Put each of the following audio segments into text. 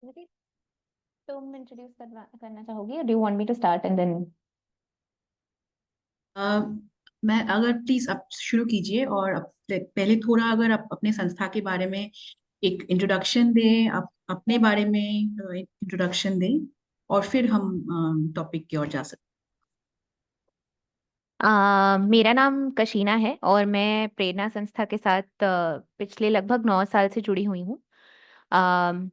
Maybe तुम introduce करना चाहोगी, do you want me to start and then? Uh, मैं अगर प्लीज आप शुरू कीजिए और पहले थोड़ा अगर आप अपने संस्था के बारे में एक इंट्रोडक्शन दें, आप अपने बारे में एक इंट्रोडक्शन दें और फिर हम टॉपिक की ओर जा सकते मेरा नाम कशीना है और मैं प्रेरणा संस्था के साथ पिछले लगभग 9 साल से जुड़ी हुई हूँ। अम,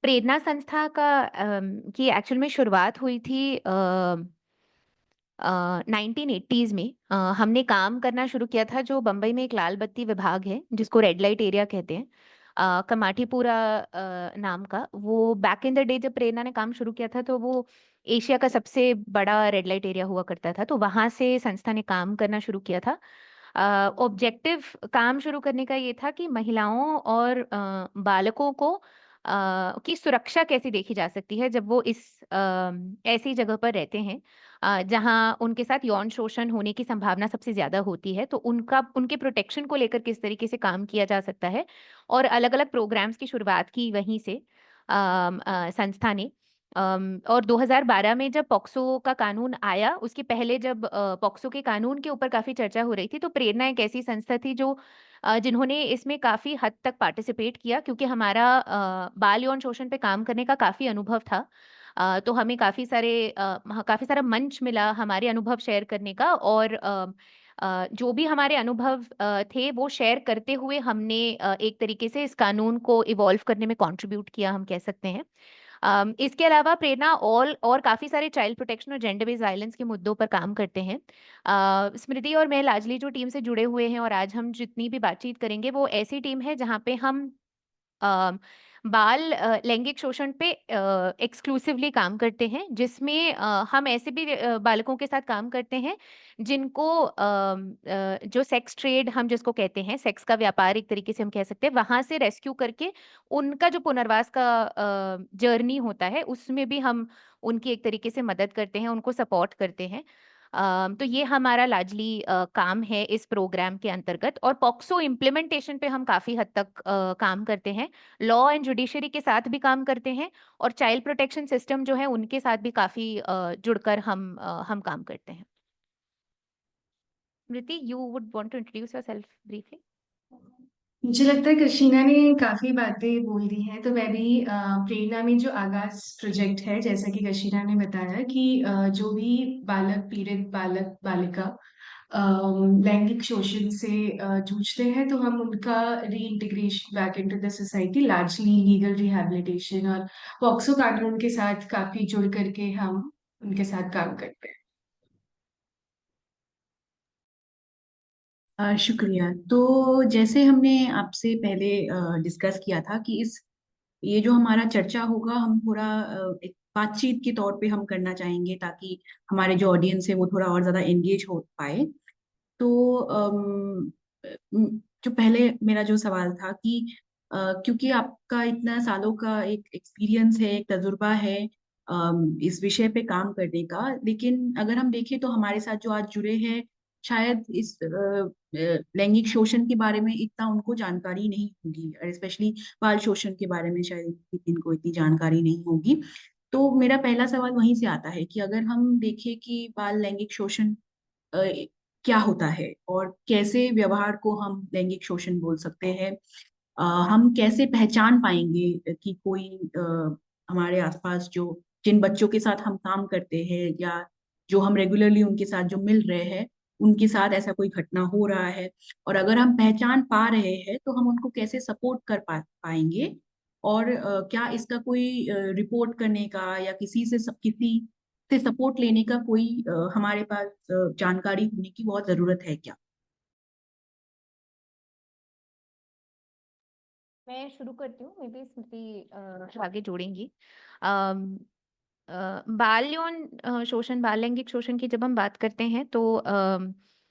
प्रेरणा संस्था की एक्चुअल में शुरुआत हुई थी 1980s में। हमने काम करना शुरू किया था, जो बम्बई में एक लाल बत्ती विभाग है जिसको रेड लाइट एरिया कहते हैं, कमाठीपुरा नाम का। वो बैक इन द डे जब प्रेरणा ने काम शुरू किया था तो वो एशिया का सबसे बड़ा रेड लाइट एरिया हुआ करता था, तो वहां से संस्था ने काम करना शुरू किया था। ऑब्जेक्टिव काम शुरू करने का ये था कि महिलाओं और बालकों को की सुरक्षा कैसे देखी जा सकती है जब वो इस ऐसी जगह पर रहते हैं जहां उनके साथ यौन शोषण होने की संभावना सबसे ज्यादा होती है, तो उनके प्रोटेक्शन को लेकर किस तरीके से काम किया जा सकता है। और अलग अलग प्रोग्राम्स की शुरुआत की वहीं से संस्था ने। और 2012 में जब पॉक्सो का कानून आया, उसके पहले जब पॉक्सो के कानून के ऊपर काफी चर्चा हो रही थी, तो प्रेरणा एक ऐसी संस्था थी जो जिन्होंने इसमें काफी हद तक पार्टिसिपेट किया, क्योंकि हमारा बाल यौन शोषण पे काम करने का काफी अनुभव था। तो हमें काफी सारा मंच मिला हमारे अनुभव शेयर करने का। और जो भी हमारे अनुभव थे वो शेयर करते हुए हमने एक तरीके से इस कानून को इवॉल्व करने में कंट्रीब्यूट किया, हम कह सकते हैं। इसके अलावा प्रेरणा और काफी सारे चाइल्ड प्रोटेक्शन और जेंडर बेस्ड वायलेंस के मुद्दों पर काम करते हैं। स्मृति और मैं लाजली जो टीम से जुड़े हुए हैं और आज हम जितनी भी बातचीत करेंगे वो ऐसी टीम है जहाँ पे हम अ, बाल लैंगिक शोषण पे एक्सक्लूसिवली काम करते हैं, जिसमें हम ऐसे भी बालकों के साथ काम करते हैं जिनको जो सेक्स ट्रेड हम जिसको कहते हैं, सेक्स का व्यापार एक तरीके से हम कह सकते हैं, वहां से रेस्क्यू करके उनका जो पुनर्वास का जर्नी होता है उसमें भी हम उनकी एक तरीके से मदद करते हैं, उनको सपोर्ट करते हैं। तो ये हमारा लाजली काम है इस प्रोग्राम के अंतर्गत। और पॉक्सो इम्प्लीमेंटेशन पे हम काफी हद तक काम करते हैं, लॉ एंड जुडिशरी के साथ भी काम करते हैं, और चाइल्ड प्रोटेक्शन सिस्टम जो है उनके साथ भी काफी जुड़कर हम काम करते हैं। Smriti, you would want to introduce yourself briefly? मुझे लगता है कृष्णा ने काफी बातें बोल दी हैं, तो मैं भी प्रेरणा में जो आगाज प्रोजेक्ट है, जैसा कि कृष्णा ने बताया कि जो भी बालक पीड़ित बालक बालिका लैंगिक शोषण से जूझते हैं, तो हम उनका री integration back into the society, largely legal rehabilitation और पॉक्सो कानून के साथ काफी जुड़ करके हम उनके साथ काम करते हैं। शुक्रिया। तो जैसे हमने आपसे पहले डिस्कस किया था कि इस ये जो हमारा चर्चा होगा, हम थोड़ा एक बातचीत के तौर पे हम करना चाहेंगे ताकि हमारे जो ऑडियंस है वो थोड़ा और ज्यादा एंगेज हो पाए। तो जो पहले मेरा जो सवाल था कि क्योंकि आपका इतना सालों का एक एक्सपीरियंस है, एक तजुर्बा है इस विषय पे काम करने का, लेकिन अगर हम देखें तो हमारे साथ जो आज जुड़े हैं शायद इस लैंगिक शोषण के बारे में इतना उनको जानकारी नहीं होगी, और स्पेशली बाल शोषण के बारे में शायद इनको इतनी जानकारी नहीं होगी। तो मेरा पहला सवाल वहीं से आता है कि अगर हम देखें कि बाल लैंगिक शोषण अ, क्या होता है और कैसे व्यवहार को हम लैंगिक शोषण बोल सकते हैं, हम कैसे पहचान पाएंगे कि कोई हमारे आसपास जो जिन बच्चों के साथ हम काम करते हैं या जो हम रेगुलरली उनके साथ जो मिल रहे हैं, उनके साथ ऐसा कोई घटना हो रहा है, और अगर हम पहचान पा रहे हैं तो हम उनको कैसे सपोर्ट कर पाएंगे, और क्या इसका कोई रिपोर्ट करने का या किसी से सपोर्ट लेने का कोई हमारे पास जानकारी होने की बहुत जरूरत है क्या? मैं शुरू करती हूँ, मे बी स्मृति आगे जोड़ेंगी। अम, बाल यौन शोषण, बाल लैंगिक शोषण की जब हम बात करते हैं तो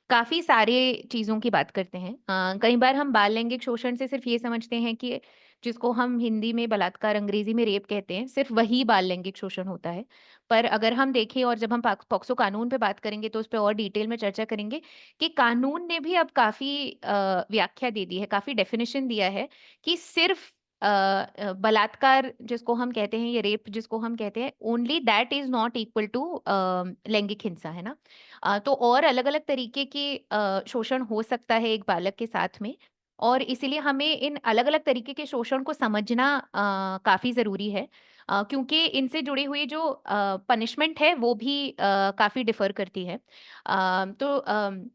काफी सारे चीजों की बात करते हैं। कई बार हम बाल लैंगिक शोषण से सिर्फ ये समझते हैं कि जिसको हम हिंदी में बलात्कार, अंग्रेजी में रेप कहते हैं, सिर्फ वही बाल लैंगिक शोषण होता है। पर अगर हम देखें और जब हम पॉक्सो कानून पे बात करेंगे तो उस पर और डिटेल में चर्चा करेंगे कि कानून ने भी अब काफी व्याख्या दे दी है, काफी डेफिनेशन दिया है कि सिर्फ बलात्कार जिसको हम कहते हैं, ये रेप जिसको हम कहते हैं, only that is not equal to लैंगिक हिंसा, है ना। तो और अलग अलग तरीके के शोषण हो सकता है एक बालक के साथ में, और इसीलिए हमें इन अलग अलग तरीके के शोषण को समझना काफी जरूरी है, क्योंकि इनसे जुड़ी हुई जो पनिशमेंट है वो भी काफी डिफर करती है। तो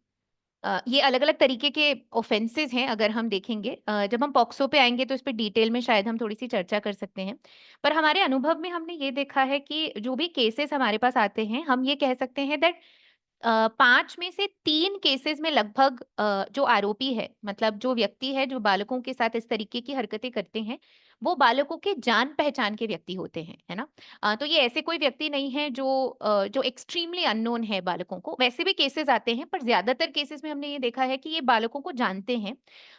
ये अलग-अलग तरीके के ऑफेंसेस हैं अगर हम देखेंगे। जब हम पॉक्सो पे आएँगे तो इस पे डिटेल में शायद हम थोड़ी-सी चर्चा कर सकते हैं। पर हमारे अनुभव में हमने ये देखा है कि जो भी केसेस हमारे पास आते हैं, हम ये कह सकते हैं दैट 5 में से 3 केसेस में लगभग जो आरोपी है, मतलब जो व्यक्ति है जो बालकों के साथ इस तरीके की हरकतें करते हैं, वो बालकों के जान-पहचान के व्यक्ति होते हैं, है ना? तो ये ऐसे कोई व्यक्ति नहीं है जो एक्सट्रीमली अननोन है बालकों को। वैसे भी केसेस आते हैं, पर ज़्यादातर केसेस में हमने ये देखा है कि ये बालकों को जानते हैं।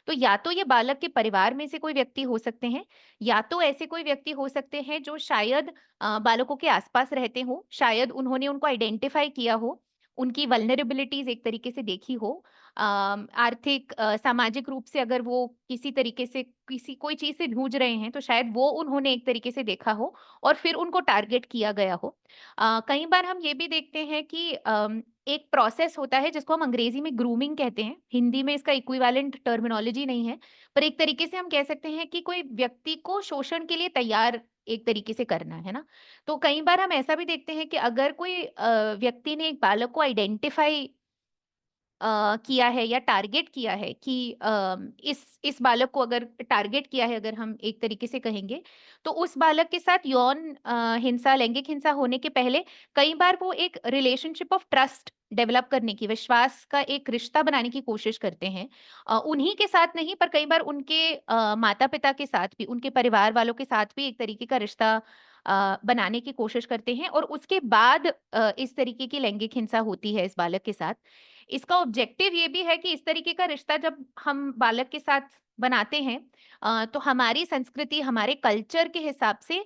तो या तो ये बालक के परिवार में से कोई व्यक्ति हो सकते हैं, या तो ऐसे कोई व्यक्ति हो सकते हैं जो शायद बालकों के आस-पास रहते हों, शायद उन्होंने उनको आइडेंटिफ़ाई किया हो, उनकी वल्नरेबिलिटीज़ एक तरीके से देखी हो। आर्थिक सामाजिक रूप से अगर वो किसी तरीके से किसी कोई चीज़ से जूझ रहे हैं, तो शायद वो उन्होंने एक तरीके से देखा हो और फिर उनको टारगेट किया गया हो। कई बार हम ये भी देखते हैं कि एक प्रोसेस होता है जिसको हम अंग्रेज़ी में ग्रूमिंग कहते हैं। हिंदी में इसका इक्विवेलेंट टर्मिनोलॉजी नहीं है, पर एक तरीके से हम कह सकते हैं कि कोई व्यक्ति को शोषण के लिए तैयार एक तरीके से करना, है ना? तो कई बार हम ऐसा भी देखते हैं कि अगर कोई व्यक्ति ने एक बालक को आइडेंटिफाई किया है या टारगेट किया है कि इस बालक को अगर टारगेट किया है, अगर हम एक तरीके से कहेंगे, तो उस बालक के साथ यौन हिंसा, लैंगिक हिंसा होने के पहले कई बार वो एक रिलेशनशिप ऑफ ट्रस्ट डेवलप करने की, विश्वास का एक रिश्ता बनाने की कोशिश करते हैं। उन्हीं के साथ नहीं, पर कई बार उनके माता-पिता के साथ भी, उनके परिवार वालों के साथ भी एक तरीके का रिश्ता बनाने की कोशिश करते हैं, और उसके बाद इस तरीके की लैंगिक हिंसा होती है इस बालक के साथ। इसका ऑब्जेक्टिव ये भी है कि इस तरीके का रिश्ता जब हम बालक के साथ बनाते हैं, तो हमारी संस्कृति, हमारे कल्चर के हिसाब से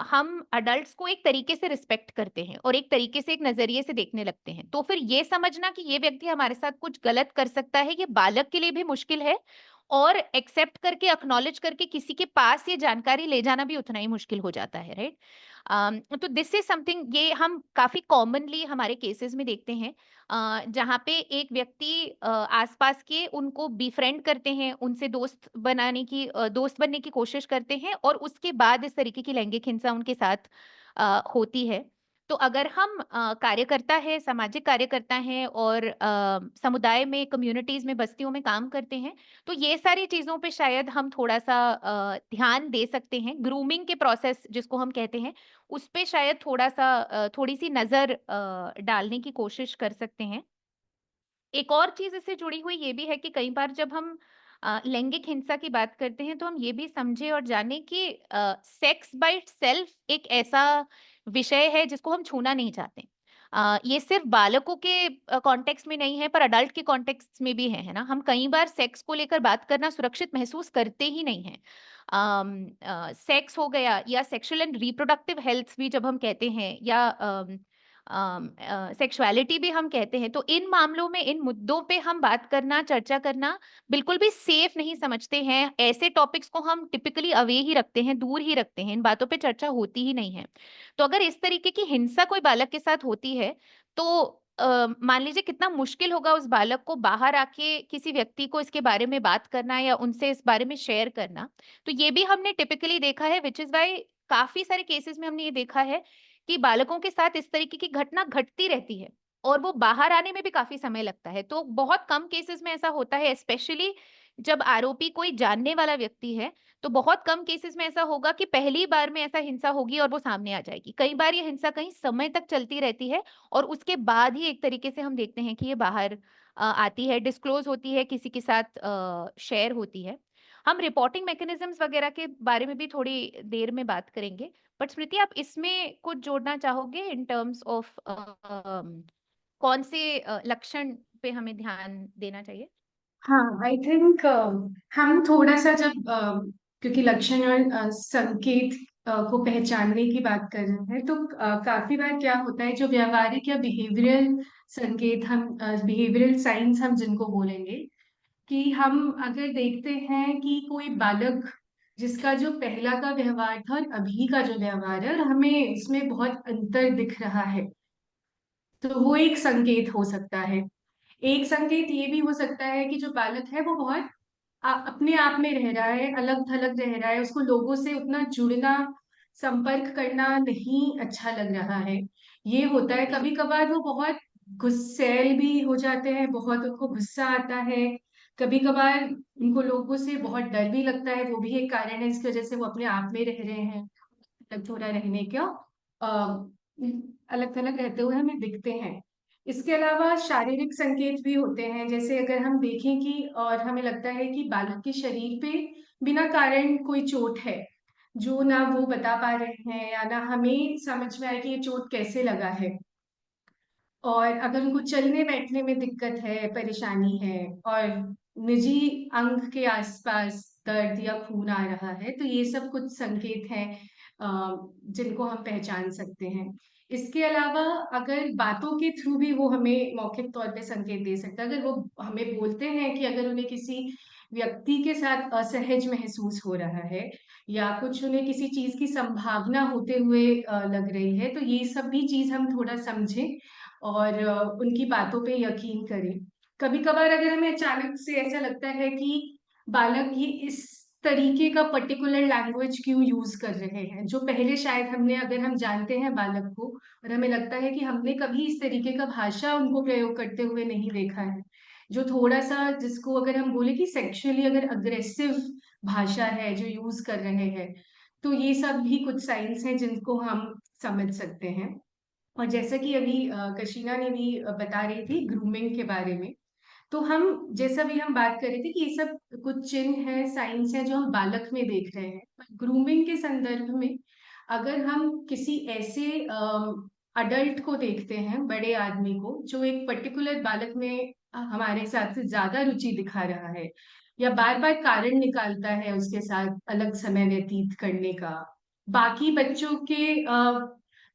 हम अडल्ट्स को एक तरीके से रिस्पेक्ट करते हैं और एक तरीके से, एक नज़रिए से देखने लगते हैं। तो फिर ये समझना कि ये व्यक्ति हमारे साथ कुछ गलत कर सकता है, ये बालक के लिए भी मुश्किल है, और एक्सेप्ट करके, एक्नॉलेज करके किसी के पास ये जानकारी ले जाना भी उतना ही मुश्किल हो जाता है, राइट? तो दिस इज़ समथिंग, ये हम काफ़ी कॉमनली हमारे केसेस में देखते हैं, जहाँ पे एक व्यक्ति आस-पास के उनको बिफ्रेंड करते हैं, उनसे दोस्त बनने की कोशिश करते हैं, और उसके बाद इस तरीके की लैंगिक हिंसा उनके साथ होती है। तो अगर हम कार्यकर्ता हैं, सामाजिक कार्यकर्ता हैं, और समुदाय में, कम्युनिटीज़ में, बस्तियों में काम करते हैं, तो ये सारी चीज़ों पे शायद हम थोड़ा-सा ध्यान दे सकते हैं। ग्रूमिंग के प्रोसेस जिसको हम कहते हैं, उस पे शायद थोड़ा-सा थोड़ी-सी नज़र डालने की कोशिश कर सकते हैं। एक और चीज़ इससे जुड़ी हुई ये भी है कि कई बार जब हम लैंगिक हिंसा की बात करते हैं, तो हम ये भी समझें और जानें कि सेक्स बाय इटसेल्फ एक ऐसा विषय है जिसको हम छूना नहीं चाहते। ये सिर्फ बालकों के कॉन्टेक्स्ट में नहीं है, पर अडल्ट के कॉन्टेक्स्ट में भी है ना? हम कई बार सेक्स को लेकर बात करना सुरक्षित महसूस करते ही नहीं हैं। सेक्स हो गया, या सेक्सुअल एंड रिप्रोडक्टिव हेल्थ भी जब हम कहते हैं, या सेक्सुअलिटी भी हम कहते हैं, तो इन मामलों में, इन मुद्दों पे हम बात करना, चर्चा करना बिल्कुल भी सेफ नहीं समझते हैं। ऐसे टॉपिक्स को हम टिपिकली अवे ही रखते हैं, दूर ही रखते हैं, इन बातों पे चर्चा होती ही नहीं है। तो अगर इस तरीके की हिंसा कोई बालक के साथ होती है, तो मान लीजिए कितना मुश्किल होगा उस बालक को बाहर आके किसी व्यक्ति को इसके बारे में बात करना, या उनसे इस बारे में शेयर करना। तो ये भी हमने टिपिकली देखा है, व्हिच इज़ व्हाई काफ़ी सारे केसेज़ में हमने ये देखा है कि बालकों के साथ इस तरीके की घटना घटती रहती है, और वो बाहर आने में भी काफ़ी समय लगता है। तो बहुत कम केसेज़ में ऐसा होता है, स्पेशली जब आरोपी कोई जानने वाला व्यक्ति है, तो बहुत कम केसेज़ में ऐसा होगा कि पहली बार में ऐसा हिंसा होगी और वो सामने आ जाएगी। कई बार ये हिंसा कई समय तक चलती रहती है, और उसके बाद ही एक तरीके से हम देखते हैं कि ये बाहर आती है, डिस्क्लोज़ होती है, किसी के साथ शेयर होती है। हम रिपोर्टिंग मैकेनिज़्म्स वगैरह के बारे में भी थोड़ी देर में बात करेंगे। बट स्मृति, आप इसमें कुछ जोड़ना चाहोगे इन टर्म्स ऑफ कौन से लक्षण पे हमें ध्यान देना चाहिए? हाँ, आई थिंक हम थोड़ा-सा जब क्योंकि लक्षण और संकेत को पहचानने की बात कर रहे हैं, तो काफ़ी बार क्या होता है, जो व्यावहारिक या बिहेवियरल संकेत हम बिहेवियरल साइन्स हम जिनको बोलेंगे, कि हम अगर देखते हैं कि कोई बालक जिसका जो पहला का व्यवहार था और अभी का जो व्यवहार है, और हमें इसमें बहुत अंतर दिख रहा है। तो वो एक संकेत हो सकता है। एक संकेत ये भी हो सकता है कि जो बालक है वो बहुत अपने आप में रह रहा है, अलग थलग रह रहा है, उसको लोगों से उतना जुड़ना, संपर्क करना नहीं अच्छा लग रहा है। ये होता है, कभी कभार वो बहुत गुस्सैल भी हो जाते हैं, बहुत उनको गुस्सा आता है। कभी कभार उनको लोगों से बहुत डर भी लगता है, वो भी एक कारण है इसकी वजह से वो अपने आप में रह रहे हैं। अलग थोड़ा रहने का अलग थलग रहते हुए हमें दिखते हैं। इसके अलावा शारीरिक संकेत भी होते हैं, जैसे अगर हम देखें कि और हमें लगता है कि बालक के शरीर पे बिना कारण कोई चोट है, जो ना वो बता पा रहे हैं या ना हमें समझ में आए कि ये चोट कैसे लगा है। और अगर उनको चलने बैठने में दिक्कत है, परेशानी है, और निजी अंग के आसपास दर्द या खून आ रहा है, तो ये सब कुछ संकेत हैं जिनको हम पहचान सकते हैं। इसके अलावा अगर बातों के थ्रू भी वो हमें मौखिक तौर पे संकेत दे सकता है। अगर वो हमें बोलते हैं कि अगर उन्हें किसी व्यक्ति के साथ असहज महसूस हो रहा है या कुछ उन्हें किसी चीज़ की संभावना होते हुए लग रही है, तो ये सब भी चीज़ हम थोड़ा समझें और उनकी बातों पे यकीन करें। कभी-कभार अगर हमें अचानक से ऐसा लगता है कि बालक ये इस तरीके का पर्टिकुलर लैंग्वेज क्यों यूज़ कर रहे हैं, जो पहले शायद हमने, अगर हम जानते हैं बालक को और हमें लगता है कि हमने कभी इस तरीके का भाषा उनको प्रयोग करते हुए नहीं देखा है, जो थोड़ा-सा, जिसको अगर हम बोले कि सेक्सुअली अगर अग्रेसिव भाषा है जो यूज़ कर रहे हैं, तो ये सब भी कुछ साइन्स हैं जिनको हम समझ सकते हैं। और जैसा कि अभी कशीना ने भी बता रही थी ग्रूमिंग के बारे में, तो हम, जैसा भी हम बात कर रहे थे कि ये सब कुछ चिन्ह हैं, साइन्स हैं जो हम बालक में देख रहे हैं। ग्रूमिंग के संदर्भ में अगर हम किसी ऐसे अडल्ट को देखते हैं, बड़े आदमी को, जो एक पर्टिकुलर बालक में हमारे हिसाब से ज़्यादा रुचि दिखा रहा है या बार-बार कारण निकालता है उसके साथ अलग समय व्यतीत करने का, बाकी बच्चों के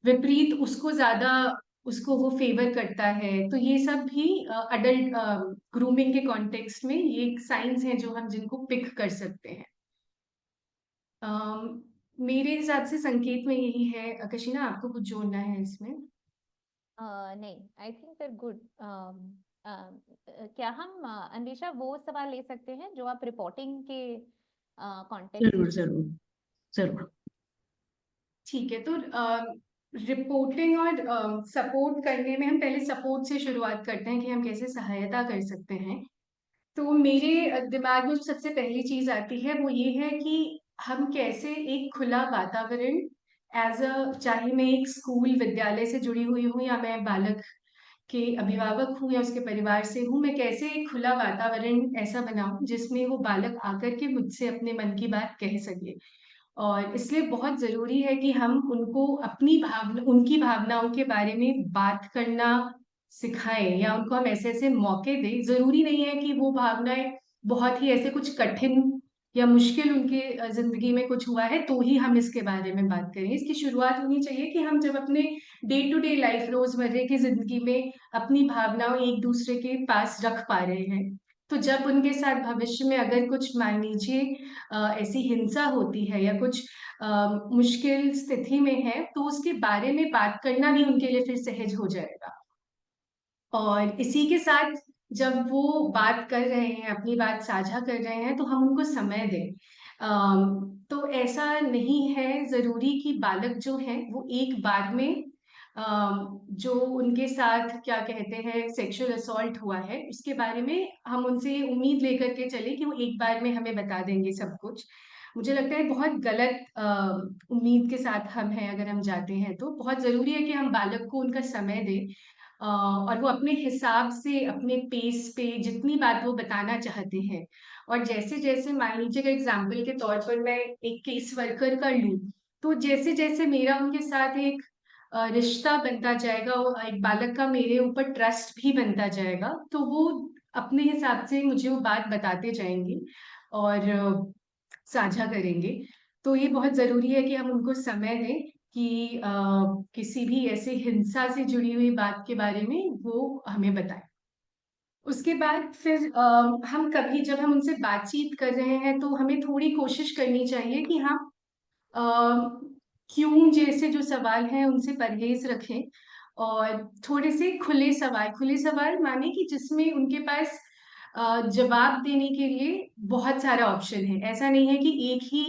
विपरीत उसको ज़्यादा, उसको वो फ़ेवर करता है। तो ये सब भी अडल्ट ग्रूमिंग के कॉन्टेक्स्ट में ये साइन्स हैं जो हम जिनको पिक कर सकते हैं। अम, मेरे हिसाब से संकेत में यही है। कशीना, आपको कुछ जोड़ना है इसमें? नहीं, आई थिंक दैट गुड। क्या हम अन्वेषा वो सवाल ले सकते हैं जो आप रिपोर्टिंग के कॉन्टेक्स्ट ज़रूर, में। ज़रूर, ज़रूर। ठीक है, तो रिपोर्टिंग और सपोर्ट करने में हम पहले सपोर्ट से शुरुआत करते हैं कि हम कैसे सहायता कर सकते हैं। तो मेरे दिमाग में जो सबसे पहली चीज़ आती है वो ये है कि हम कैसे एक खुला वातावरण, एज़ चाहे मैं एक स्कूल विद्यालय से जुड़ी हुई हूँ या मैं बालक के अभिभावक हूँ या उसके परिवार से हूँ, मैं कैसे एक खुला वातावरण ऐसा बनाऊँ जिसमें वो बालक आकर के मुझसे अपने मन की बात कह सके। और इसलिए बहुत ज़रूरी है कि हम उनको अपनी उनकी भावनाओं के बारे में बात करना सिखाएँ या उनको हम ऐसे-ऐसे मौके दें। ज़रूरी नहीं है कि वो भावनाएँ बहुत ही ऐसे कुछ कठिन या मुश्किल उनके ज़िंदगी में कुछ हुआ है तो ही हम इसके बारे में बात करें। इसकी शुरुआत होनी चाहिए कि हम जब अपने डे टू डे लाइफ़, रोज़मर्रे की ज़िंदगी में अपनी भावनाएँ एक-दूसरे के पास रख पा रहे हैं। तो जब उनके साथ भविष्य में अगर कुछ, मान लीजिए ऐसी हिंसा होती है या कुछ मुश्किल स्थिति में है, तो उसके बारे में बात करना भी उनके लिए फिर सहज हो जाएगा। और इसी के साथ जब वो बात कर रहे हैं, अपनी बात साझा कर रहे हैं, तो हम उनको समय दें। तो ऐसा नहीं है ज़रूरी कि बालक जो हैं, वो एक बार में जो उनके साथ क्या कहते हैं सेक्सुअल असॉल्ट हुआ है, उसके बारे में हम उनसे उम्मीद लेकर के चलें कि वो एक बार में हमें बता देंगे सब कुछ। मुझे लगता है बहुत गलत उम्मीद के साथ हम हैं अगर हम जाते हैं तो। बहुत ज़रूरी है कि हम बालक को उनका समय दें और वो अपने हिसाब से, अपने पेस पे जितनी बात वो बताना चाहते हैं। और जैसे-जैसे, मान लीजिए अगर एग्ज़ाम्पल के तौर पर मैं एक केस वर्कर का लूँ, तो जैसे-जैसे मेरा उनके साथ एक रिश्ता बनता जाएगा और एक बालक का मेरे ऊपर ट्रस्ट भी बनता जाएगा, तो वो अपने हिसाब से मुझे वो बात बताते जाएँगे और साझा करेंगे। तो ये बहुत ज़रूरी है कि हम उनको समय दें कि किसी भी ऐसे हिंसा से जुड़ी हुई बात के बारे में वो हमें बताएँ। उसके बाद फिर हम कभी जब हम उनसे बातचीत कर रहे हैं तो हमें थोड़ी कोशिश करनी चाहिए कि हम अ, क्यों जैसे जो सवाल हैं उनसे परहेज रखें और थोड़े से खुले सवाल माने कि जिसमें उनके पास जवाब देने के लिए बहुत सारा ऑप्शन है। ऐसा नहीं है कि एक ही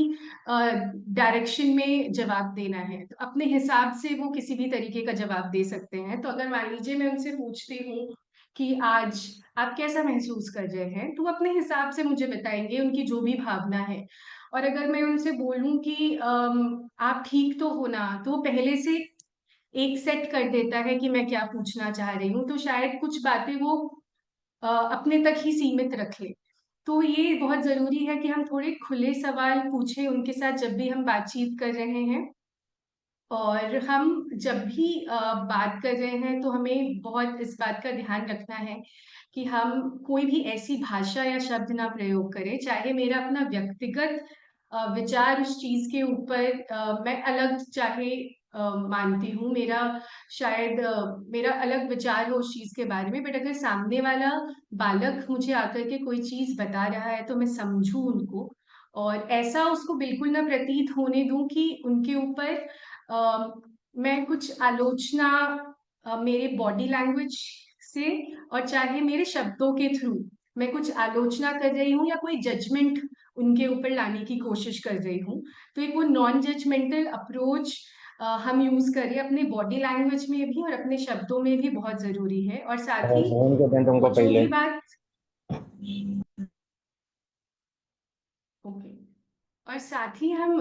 डायरेक्शन में जवाब देना है, तो अपने हिसाब से वो किसी भी तरीके का जवाब दे सकते हैं। तो अगर मान लीजिए मैं उनसे पूछती हूँ कि आज आप कैसा महसूस कर रहे हैं, तो वो अपने हिसाब से मुझे बताएंगे उनकी जो भी भावना है। और अगर मैं उनसे बोलूँ कि आप ठीक तो हो ना, तो वो पहले से एक सेट कर देता है कि मैं क्या पूछना चाह रही हूँ, तो शायद कुछ बातें वो अपने तक ही सीमित रख ले। तो ये बहुत ज़रूरी है कि हम थोड़े खुले सवाल पूछें उनके साथ जब भी हम बातचीत कर रहे हैं। और हम जब भी बात कर रहे हैं तो हमें बहुत इस बात का ध्यान रखना है कि हम कोई भी ऐसी भाषा या शब्द ना प्रयोग करें, चाहे मेरा अपना व्यक्तिगत विचार उस चीज़ के ऊपर मैं अलग चाहे मानती हूँ, मेरा शायद मेरा अलग विचार हो उस चीज़ के बारे में, बट अगर सामने वाला बालक मुझे आकर के कोई चीज़ बता रहा है तो मैं समझूँ उनको और ऐसा उसको बिल्कुल ना प्रतीत होने दूँ कि उनके ऊपर अ, मैं कुछ आलोचना मेरे बॉडी लैंग्वेज से और चाहे मेरे शब्दों के थ्रू मैं कुछ आलोचना कर रही हूँ या कोई जजमेंट उनके ऊपर लाने की कोशिश कर रही हूँ। तो एक वो नॉन जजमेंटल अप्रोच हम यूज़ करें अपने बॉडी लैंग्वेज में भी और अपने शब्दों में भी बहुत ज़रूरी है और साथ ही फोन के दिन वो तुमको जो पहले भी बात ओके और साथ ही हम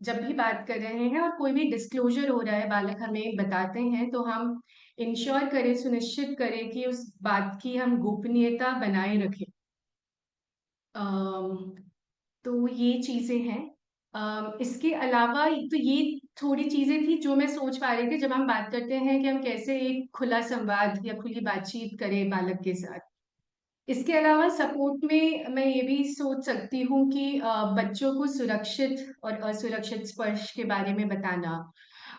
जब भी बात कर रहे हैं और कोई भी डिस्क्लोजर हो रहा है, बालक हमें बताते हैं, तो हम इंश्योर करें, सुनिश्चित करें कि उस बात की हम गोपनीयता बनाए रखें। अम, तो ये चीज़ें हैं। इसके अलावा तो ये थोड़ी चीज़ें थी जो मैं सोच पा रही थी जब हम बात करते हैं कि हम कैसे एक खुला संवाद या खुली बातचीत करें बालक के साथ। इसके अलावा सपोर्ट में मैं ये भी सोच सकती हूँ कि बच्चों को सुरक्षित और असुरक्षित स्पर्श के बारे में बताना।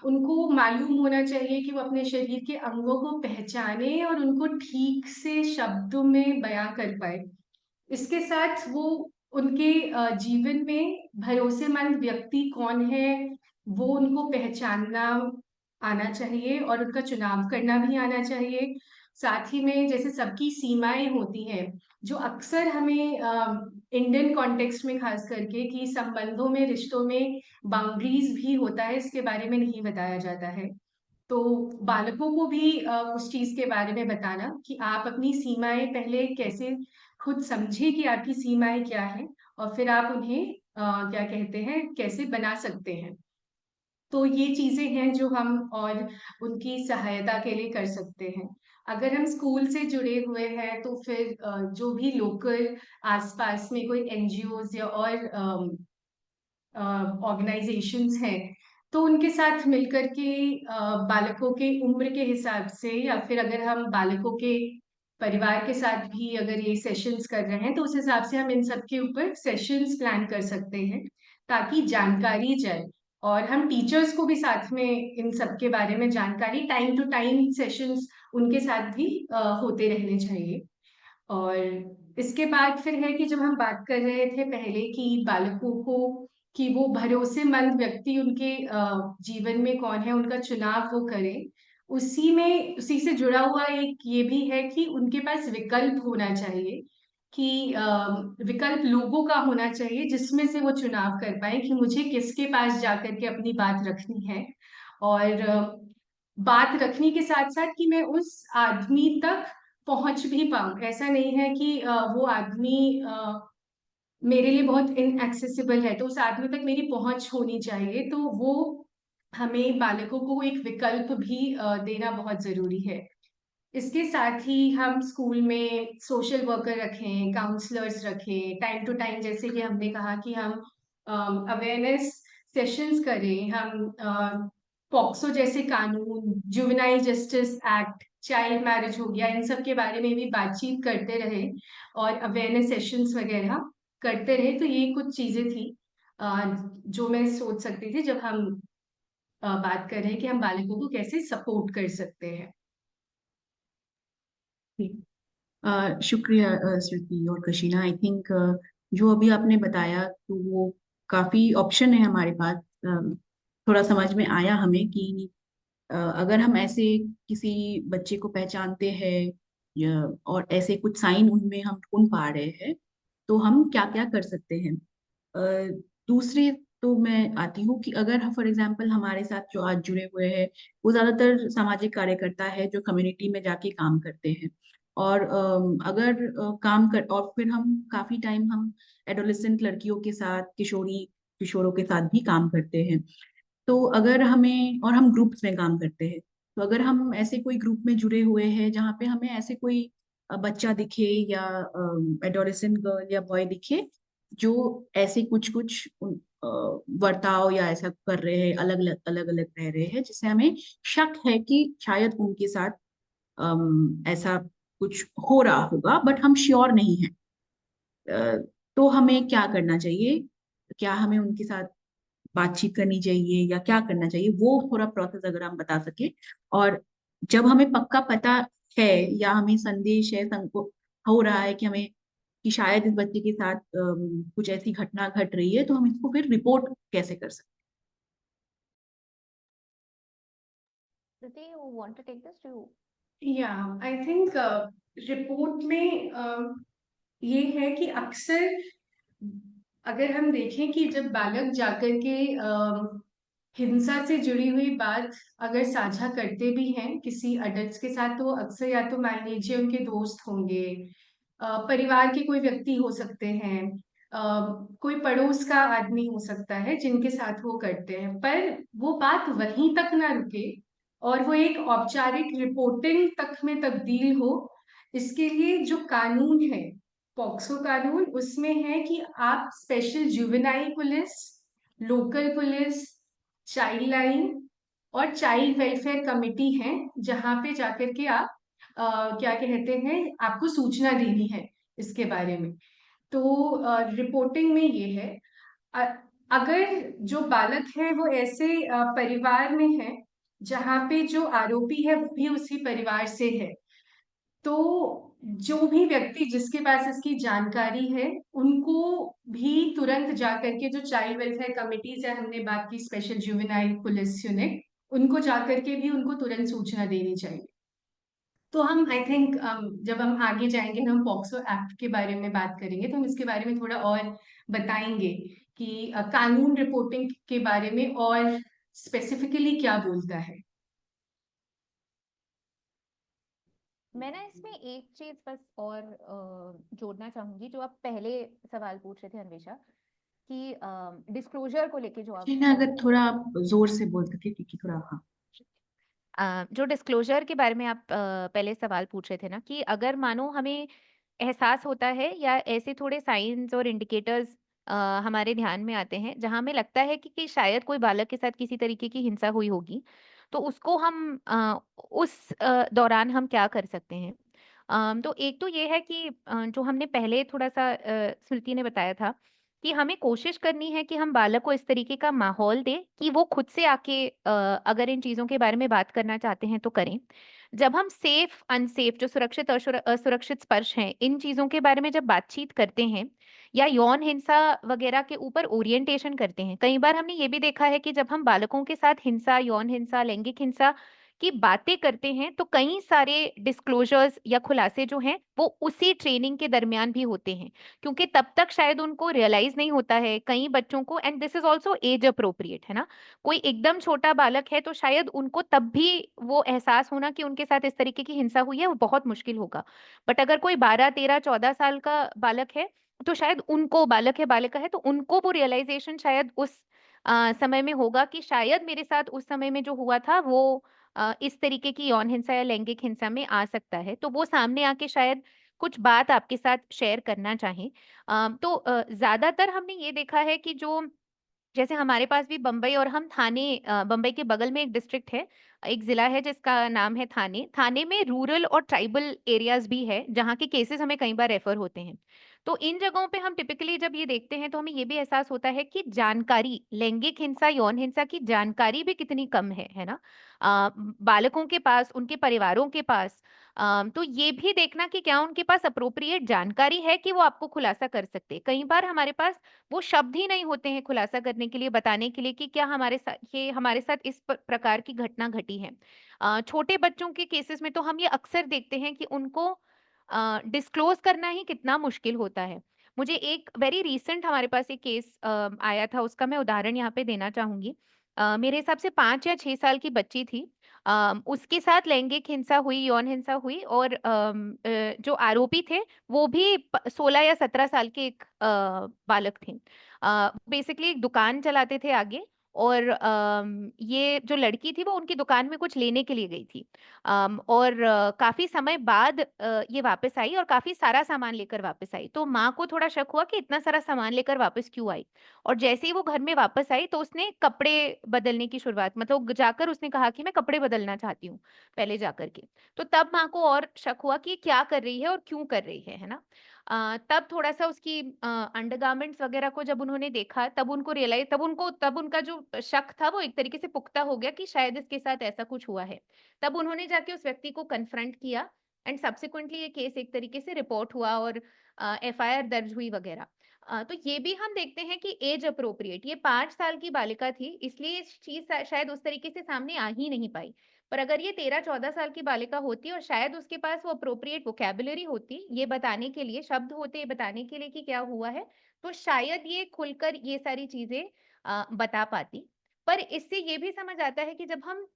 उनको मालूम होना चाहिए कि वो अपने शरीर के अंगों को पहचाने और उनको ठीक से शब्दों में बयाँ कर पाए। इसके साथ वो उनके जीवन में भरोसेमंद व्यक्ति कौन है, वो उनको पहचानना आना चाहिए और उनका चुनाव करना भी आना चाहिए। साथ ही में जैसे सबकी सीमाएँ होती हैं, जो अक्सर हमें इंडियन कॉन्टेक्स्ट में ख़ास करके कि संबंधों में, रिश्तों में बाउंड्रीज़ भी होता है, इसके बारे में नहीं बताया जाता है। तो बालकों को भी उस चीज़ के बारे में बताना कि आप अपनी सीमाएँ पहले कैसे खुद समझिए कि आपकी सीमाएँ क्या हैं और फिर आप उन्हें क्या कहते हैं, कैसे बना सकते हैं। तो ये चीज़ें हैं जो हम और उनकी सहायता के लिए कर सकते हैं। अगर हम स्कूल से जुड़े हुए हैं तो फिर जो भी लोकल आस-पास में कोई एनजीओज़ या और ऑर्गेनाइजेशंस हैं, तो उनके साथ मिलकर के बालकों के उम्र के हिसाब से या फिर अगर हम बालकों के परिवार के साथ भी अगर ये सेशंस कर रहे हैं, तो उस हिसाब से हम इन सब के ऊपर सेशंस प्लान कर सकते हैं, ताकि जानकारी जाए और हम टीचर्स को भी साथ में इन सब के बारे में जानकारी टाइम टू टाइम सेशंस उनके साथ भी होते रहने चाहिए। और इसके बाद फिर है कि जब हम बात कर रहे थे पहले कि बालकों को कि वो भरोसेमंद व्यक्ति उनके जीवन में कौन है, उनका चुनाव वो करें। उसी से जुड़ा हुआ एक ये भी है कि उनके पास विकल्प होना चाहिए कि विकल्प लोगों का होना चाहिए जिसमें से वो चुनाव कर पाएँ कि मुझे किसके पास जाकर के अपनी बात रखनी है और बात रखने के साथ-साथ कि मैं उस आदमी तक पहुँच भी पाऊँ। ऐसा नहीं है कि वो आदमी मेरे लिए बहुत इनएक्सेसिबल है, तो उस आदमी तक मेरी पहुँच होनी चाहिए। तो वो हमें बालकों को एक विकल्प भी देना बहुत ज़रूरी है। इसके साथ ही हम स्कूल में सोशल वर्कर रखें, काउंसलर्स रखें, टाइम टू टाइम जैसे कि हमने कहा कि हम अवेयरनेस सेशंस करें, हम पॉक्सो जैसे कानून, juvenile justice act, child marriage हो गया, इन सब के बारे में भी बातचीत करते रहें और अवेयरनेस सेशंस वगैरह करते रहें। तो ये कुछ चीज़ें थी जो मैं सोच सकती थी जब हम बात कर रहे हैं कि हम बालकों को कैसे सपोर्ट कर सकते हैं। जी। शुक्रिया श्रुति और कशीना। आई थिंक जो अभी आपने बताया तो वो काफी ऑप्शन है हमारे पास। थोड़ा समझ में आया हमें कि अगर हम ऐसे किसी बच्चे को पहचानते हैं और ऐसे कुछ साइन उनमें हम ढूंढ पा रहे हैं तो हम क्या क्या कर सकते हैं। दूसरी तो मैं आती हूँ कि अगर फॉर एग्जांपल हमारे साथ जो आज जुड़े हुए हैं वो ज्यादातर सामाजिक कार्यकर्ता है जो कम्युनिटी में जाके काम करते हैं। और अगर काम कर और फिर हम काफी टाइम हम एडोलेसेंट लड़कियों के साथ किशोरों के साथ भी काम करते हैं। तो अगर हमें और हम ग्रुप्स में काम करते हैं तो अगर हम ऐसे कोई ग्रुप में जुड़े हुए हैं जहाँ पे हमें ऐसे कोई बच्चा दिखे या एडोलेसेंट गर्ल या बॉय दिखे जो ऐसे कुछ कुछ बर्ताव या ऐसा कर रहे हैं, अलग अलग रह रहे हैं जिससे हमें शक है कि शायद उनके साथ ऐसा कुछ हो रहा होगा बट हम श्योर नहीं हैं। अ, तो हमें क्या करना चाहिए? क्या हमें उनके साथ बातचीत करनी चाहिए या क्या करना चाहिए, वो थोड़ा प्रोसेस अगर हम बता सके। और जब हमें पक्का पता है या हमें संदेश है, संको हो रहा है कि हमें कि शायद इस बच्चे के साथ कुछ ऐसी घटना घट रही है तो हम इसको फिर रिपोर्ट कैसे कर सकते Kriti, you want to take this? You या आई थिंक रिपोर्ट में ये है कि अक्सर अगर हम देखें कि जब बालक जाकर के हिंसा से जुड़ी हुई बात अगर साझा करते भी हैं किसी अडल्ट के साथ, तो अक्सर या तो मान लीजिए उनके दोस्त होंगे, परिवार के कोई व्यक्ति हो सकते हैं, अ, कोई पड़ोस का आदमी हो सकता है जिनके साथ वो करते हैं, पर वो बात वहीं तक ना रुके और वो एक औपचारिक रिपोर्टिंग तक में तब्दील हो। इसके लिए जो कानून है, पॉक्सो कानून, उसमें है कि आप special juvenile police, local police, child line और चाइल्ड वेलफेयर कमेटी है जहां पे जाकर के आप क्या कहते हैं, आपको सूचना देनी है इसके बारे में। तो रिपोर्टिंग में ये है। अ- अगर जो बालक है वो ऐसे परिवार में है जहाँ पे जो आरोपी है वो भी उसी परिवार से है, तो जो भी व्यक्ति जिसके पास इसकी जानकारी है उनको भी तुरंत जाकर के, जो चाइल्ड वेलफेयर कमिटीज है, हमने बात की स्पेशल जुवेनाइल पुलिस यूनिट, उनको जाकर के भी उनको तुरंत सूचना देनी चाहिए। तो हम आई थिंक जब हम आगे जाएंगे हम पॉक्सो एक्ट के बारे में बात करेंगे तो हम इसके बारे में थोड़ा और बताएंगे कि कानून रिपोर्टिंग के बारे में और स्पेसिफिकली क्या बोलता है। मैं ना इसमें एक चीज बस और जोड़ना चाहूंगी जो आप पहले सवाल पूछ रहे थे अन्वेषा कि डिस्क्लोजर को लेके जो आप हैं ना? अगर थोड़ा आप जोर से बोल सके क्योंकि थोड़ा हाँ। जो डिस्क्लोजर के बारे में आप पहले सवाल पूछ रहे थे ना कि अगर मानो हमें एहसास होता है या ऐसे थोड़े साइंस और इंडिकेटर्स हमारे ध्यान में आते हैं जहां हमें लगता है कि शायद कोई बालक के साथ किसी तरीके की हिंसा हुई होगी, तो उसको हम उस दौरान हम क्या कर सकते हैं। तो एक तो ये है कि जो हमने पहले थोड़ा सा स्मृति ने बताया था कि हमें कोशिश करनी है कि हम बालक को इस तरीके का माहौल दें कि वो खुद से आके अगर इन चीज़ों के बारे में बात करना चाहते हैं तो करें। जब हम सेफ अनसेफ, जो सुरक्षित असुरक्षित स्पर्श हैं, इन चीज़ों के बारे में जब बातचीत करते हैं या यौन हिंसा वगैरह के ऊपर ओरिएंटेशन करते हैं, कई बार हमने ये भी देखा है कि जब हम बालकों के साथ हिंसा, यौन हिंसा, लैंगिक हिंसा की बातें करते हैं तो कई सारे डिस्क्लोजर्स या खुलासे जो हैं वो उसी ट्रेनिंग के दरमियान भी होते हैं, क्योंकि तब तक शायद उनको रियलाइज नहीं होता है कई बच्चों को, and this is also age appropriate है ना। कोई एकदम छोटा बालक है तो शायद उनको तब भी वो एहसास होना कि उनके साथ इस तरीके की हिंसा हुई है वो बहुत मुश्किल होगा। बट अगर कोई 12, 13, 14 साल का बालक है तो शायद उनको, बालक है बालिका है, तो उनको वो रियलाइजेशन शायद उस समय में होगा कि शायद मेरे साथ उस समय में जो हुआ था वो इस तरीके की यौन हिंसा या लैंगिक हिंसा में आ सकता है, तो वो सामने आके शायद कुछ बात आपके साथ शेयर करना चाहें। तो ज्यादातर हमने ये देखा है कि जो, जैसे हमारे पास भी बम्बई और हम थाने, बम्बई के बगल में एक डिस्ट्रिक्ट है, एक जिला है जिसका नाम है थाने। थाने में रूरल और ट्राइबल एरियाज भी है जहाँ के केसेस हमें कई बार रेफर होते हैं। तो इन जगहों पे हम टिपिकली जब ये देखते हैं तो हमें ये भी एहसास होता है कि जानकारी, लैंगिक हिंसा, यौन हिंसा की जानकारी भी कितनी कम है ना? बालकों के पास, उनके परिवारों के पास। तो ये भी देखना कि क्या उनके पास एप्रोप्रिएट जानकारी है कि वो आपको खुलासा कर सकते हैं। कई बार हमारे पास वो शब्द ही नहीं होते हैं खुलासा करने के लिए, बताने के लिए कि क्या हमारे साथ इस प्रकार की घटना घटी है। छोटे बच्चों के केसेस में तो हम ये अक्सर देखते हैं कि उनको डिस्क्लोज करना ही कितना मुश्किल होता है। मुझे एक वेरी रीसेंट हमारे पास एक केस आया था, उसका मैं उदाहरण यहाँ पे देना चाहूंगी। मेरे हिसाब से 5 या 6 साल की बच्ची थी। उसके साथ लैंगिक हिंसा हुई, यौन हिंसा हुई, और जो आरोपी थे वो भी 16 या 17 साल के एक बालक थे। बेसिकली एक दुकान चलाते थे आगे, और ये जो लड़की थी वो उनकी दुकान में कुछ लेने के लिए गई थी। और काफी समय बाद ये वापस आई और काफी सारा सामान लेकर वापस आई। तो माँ को थोड़ा शक हुआ कि इतना सारा सामान लेकर वापस क्यों आई। और जैसे ही वो घर में वापस आई तो उसने कपड़े बदलने की शुरुआत, मतलब जाकर उसने कहा कि मैं कपड़े बदलना चाहती हूँ पहले जाकर के। तो तब माँ को और शक हुआ कि क्या कर रही है और क्यों कर रही है ना? तब थोड़ा सा उसकी अंडरगारमेंट्स वगैरह को जब उन्होंने देखा, तब उनको रियलाइज, तब उनका जो शक था वो एक तरीके से पुख्ता हो गया कि शायद इसके साथ ऐसा कुछ हुआ है। तब उन्होंने जाके उस व्यक्ति को कन्फ्रंट किया, एंड सब्सिक्वेंटली ये केस एक तरीके से रिपोर्ट हुआ और एफआईआर दर्ज हुई वगैरह। तो ये भी हम देखते हैं कि एज अप्रोप्रिएट, ये 5 साल की बालिका थी, इसलिए ये चीज़ शायद उस तरीके से सामने आ ही नहीं पाई। पर अगर ये 13-14 साल की बालिका होती और शायद उसके पास वो अप्रोप्रिएट वोकैब्युलरी होती, ये बताने के लिए, शब्द होते ये बताने के लिए कि क्या हुआ है, तो शायद ये खुलकर ये सारी चीज़ें बता पाती। पर इससे ये भी समझ आता है कि जब हम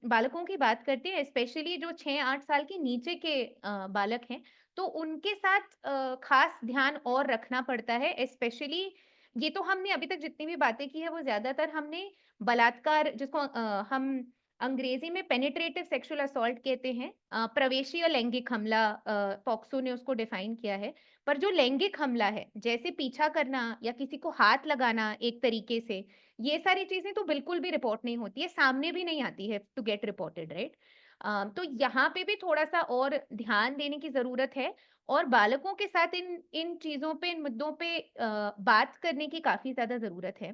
बालकों की बात करते हैं, स्पेशली जो 6-8 साल के नीचे के बालक हैं, तो उनके साथ खास ध्यान और रखना पड़ता है। स्पेशली ये तो हमने अभी तक जितनी भी बातें की है वो ज्यादातर हमने बलात्कार, जिसको हम अंग्रेजी में पेनिट्रेटिव सेक्सुअल असॉल्ट कहते हैं, प्रवेशी लैंगिक हमला, पॉक्सो ने उसको डिफाइन किया है। पर जो लैंगिक हमला है, जैसे पीछा करना या किसी को हाथ लगाना एक तरीके से, ये सारी चीजें तो बिल्कुल भी रिपोर्ट नहीं होती है, सामने भी नहीं आती है टू गेट रिपोर्टेड, राइट? तो यहाँ पे भी थोड़ा-सा और ध्यान देने की ज़रूरत है, और बालकों के साथ इन इन चीज़ों पे, इन मुद्दों पे बात करने की काफ़ी ज़्यादा ज़रूरत है।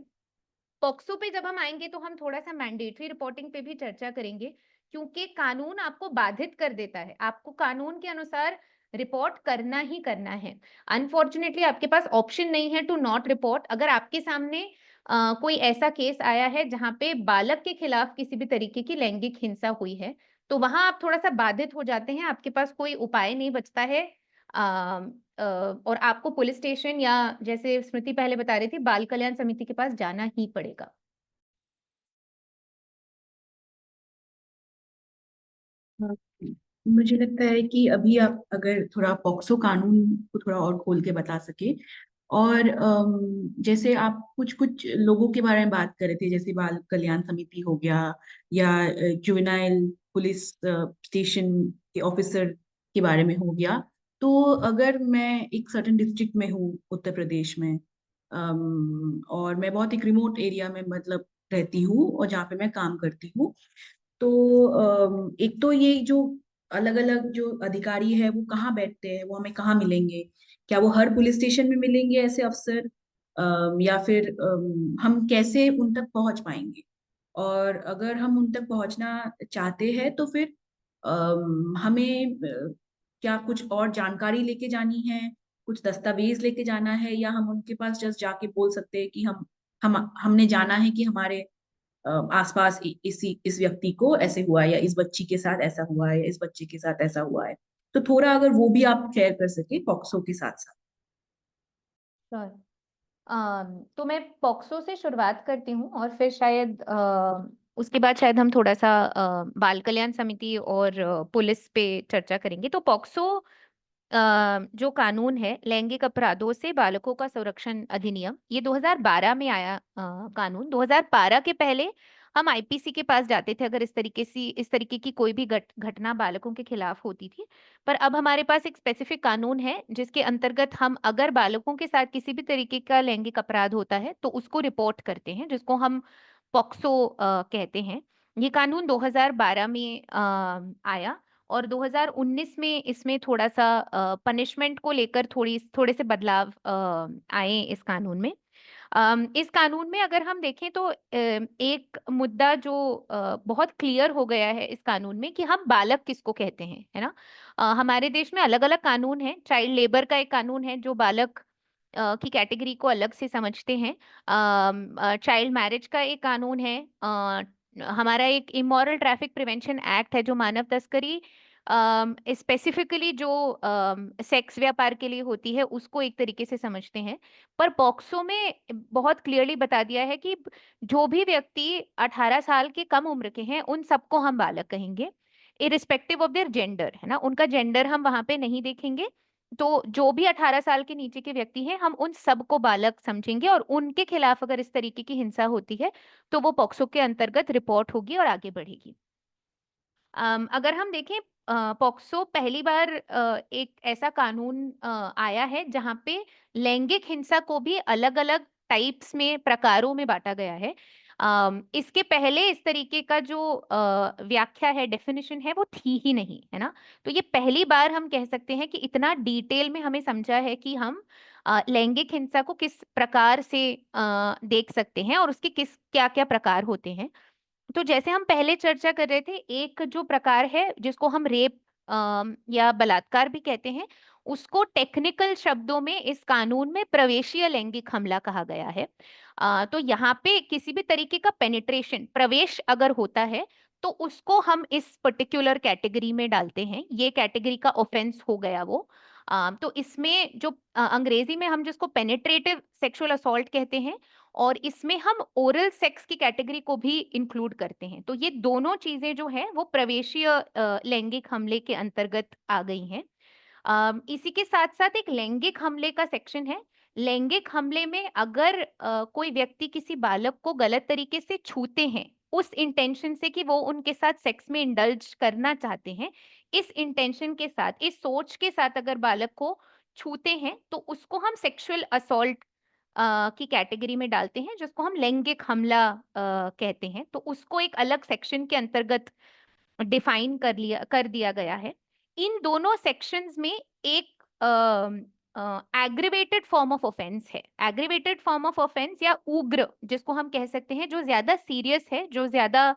पॉक्सो पे जब हम आएँगे तो हम थोड़ा-सा मैंडेटरी रिपोर्टिंग पे भी चर्चा करेंगे, क्योंकि कानून आपको बाधित कर देता है। आपको कानून के अनुसार रिपोर्ट करना ही करना है। अनफॉर्च्यूनेटली आपके पास ऑप्शन नहीं है टू नॉट रिपोर्ट। अगर आपके सामने कोई ऐसा केस आया है जहाँ पे बालक के खिलाफ किसी भी तरीके की लैंगिक हिंसा हुई है, तो वहाँ आप थोड़ा-सा बाधित हो जाते हैं, आपके पास कोई उपाय नहीं बचता है। और आपको पुलिस स्टेशन या जैसे स्मृति पहले बता रही थी, बाल कल्याण समिति के पास जाना ही पड़ेगा। हाँ, मुझे लगता है कि अभी आप अगर थोड़ा पॉक्सो कानून को थोड़ा और खोल के बता सके, और जैसे आप कुछ कुछ लोगों के बारे में बात कर रहे थे, जैसे बाल कल्याण समिति हो गया, या जुवेनाइल पुलिस स्टेशन के ऑफिसर के बारे में हो गया। तो अगर मैं एक सर्टेन डिस्ट्रिक्ट में हूँ उत्तर प्रदेश में, और मैं बहुत एक रिमोट एरिया में मतलब रहती हूँ और जहाँ पे मैं काम करती हूँ, तो एक तो ये जो अलग-अलग जो अधिकारी है वो कहाँ बैठते हैं, वो हमें कहाँ मिलेंगे? क्या वो हर पुलिस स्टेशन में मिलेंगे ऐसे अफसर? या फिर हम कैसे उन तक पहुँच पाएँगे? और अगर हम उन तक पहुँचना चाहते हैं तो फिर हमें क्या कुछ और जानकारी लेके जानी है, कुछ दस्तावेज़ लेके जाना है, या हम उनके पास जस्ट जाके बोल सकते हैं कि हमने जाना है कि हमारे आसपास इस व्यक्ति को ऐसे हुआ है, या इस बच्ची के साथ ऐसा हुआ है, या इस बच्चे के साथ ऐसा हुआ है। तो थोड़ा अगर वो भी आप शेयर कर सके पॉक्सो के साथ साथ। श्योर। तो मैं पॉक्सो से शुरुआत करती हूँ और फिर शायद उसके बाद शायद हम थोड़ा-सा बाल कल्याण समिति और पुलिस पे चर्चा करेंगे। तो पॉक्सो जो कानून है, लैंगिक अपराधों से बालकों का संरक्षण अधिनियम, ये 2012 में आया कानून। 2012 के पहले हम आईपीसी के पास जाते थे अगर इस तरीके की कोई भी घटना बालकों के खिलाफ होती थी। पर अब हमारे पास एक स्पेसिफिक कानून है जिसके अंतर्गत हम, अगर बालकों के साथ किसी भी तरीके का लैंगिक अपराध होता है तो उसको रिपोर्ट करते हैं, जिसको हम पॉक्सो कहते हैं। ये कानून 2012 में आया, और 2019 में इसमें थोड़ा सा पनिशमेंट को लेकर थोड़े से बदलाव आए इस कानून में। इस कानून में अगर हम देखें तो एक मुद्दा जो बहुत क्लियर हो गया है इस कानून में कि हम बालक किसको कहते हैं, है ना। हमारे देश में अलग अलग कानून हैं। चाइल्ड लेबर का एक कानून है जो बालक की कैटेगरी को अलग से समझते हैं। चाइल्ड मैरिज का एक कानून है। हमारा एक इमोरल ट्रैफिक प्रिवेंशन एक्ट है जो मानव तस्करी स्पेसिफिकली जो सेक्स व्यापार के लिए होती है उसको एक तरीके से समझते हैं। पर पॉक्सो में बहुत क्लियरली बता दिया है कि जो भी व्यक्ति 18 साल के कम उम्र के हैं उन सबको हम बालक कहेंगे, इरिस्पेक्टिव ऑफ देयर जेंडर, है ना। उनका जेंडर हम वहां पे नहीं देखेंगे। तो जो भी 18 साल के नीचे के व्यक्ति हैं हम उन सबको बालक समझेंगे, और उनके खिलाफ अगर इस तरीके की हिंसा होती है तो वो पॉक्सो के अंतर्गत रिपोर्ट होगी और आगे बढ़ेगी। अगर हम देखें पॉक्सो पहली बार एक ऐसा कानून आया है जहां पे लैंगिक हिंसा को भी अलग अलग टाइप्स में, प्रकारों में बांटा गया है। इसके पहले इस तरीके का जो व्याख्या है, डेफिनेशन है, वो थी ही नहीं, है ना। तो ये पहली बार हम कह सकते हैं कि इतना डिटेल में हमें समझा है कि हम लैंगिक हिंसा को किस प्रकार से देख सकते हैं और उसके किस क्या क्या प्रकार होते हैं। तो जैसे हम पहले चर्चा कर रहे थे, एक जो प्रकार है जिसको हम रेप या बलात्कार भी कहते हैं, उसको टेक्निकल शब्दों में इस कानून में प्रवेशीय लैंगिक हमला कहा गया है। तो यहाँ पे किसी भी तरीके का पेनिट्रेशन, प्रवेश अगर होता है तो उसको हम इस पर्टिकुलर कैटेगरी में डालते हैं। ये कैटेगरी का ऑफेंस हो गया वो। तो इसमें जो अंग्रेजी में हम जिसको पेनिट्रेटिव सेक्सुअल असॉल्ट कहते हैं, और इसमें हम ओरल सेक्स की कैटेगरी को भी इंक्लूड करते हैं। तो ये दोनों चीजें जो हैं वो प्रवेशीय लैंगिक हमले के अंतर्गत आ गई हैं। इसी के साथ साथ एक लैंगिक हमले का सेक्शन है। लैंगिक हमले में अगर कोई व्यक्ति किसी बालक को गलत तरीके से छूते हैं, उस इंटेंशन से कि वो उनके साथ सेक्स में इंडल्ज करना चाहते हैं, इस इंटेंशन के साथ, इस सोच के साथ अगर बालक को छूते हैं तो उसको हम सेक्सुअल असॉल्ट की कैटेगरी में डालते हैं, जिसको हम लैंगिक हमला कहते हैं। तो उसको एक अलग सेक्शन के अंतर्गत डिफाइन कर दिया गया है। इन दोनों सेक्शंस में एक एग्रीवेटेड फॉर्म ऑफ ऑफेंस है। एग्रीवेटेड फॉर्म ऑफ ऑफेंस या उग्र जिसको हम कह सकते हैं, जो ज्यादा सीरियस है, जो ज्यादा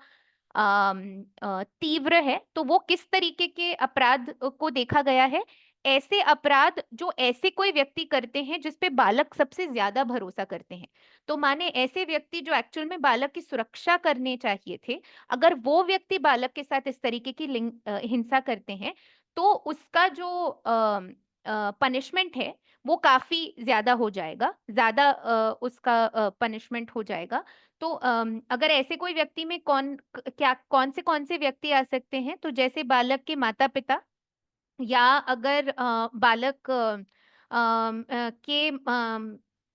तीव्र है। तो वो किस तरीके के अपराध को देखा गया है? ऐसे अपराध जो ऐसे कोई व्यक्ति करते हैं जिसपे बालक सबसे ज्यादा भरोसा करते हैं। तो माने ऐसे व्यक्ति जो एक्चुअल में बालक की सुरक्षा करने चाहिए थे, अगर वो व्यक्ति बालक के साथ इस तरीके की हिंसा करते हैं तो उसका जो पनिशमेंट है वो काफी ज्यादा हो जाएगा, ज्यादा उसका पनिशमेंट हो जाएगा। तो अगर ऐसे कोई व्यक्ति में कौन से व्यक्ति आ सकते हैं, तो जैसे बालक के माता पिता, या अगर बालक के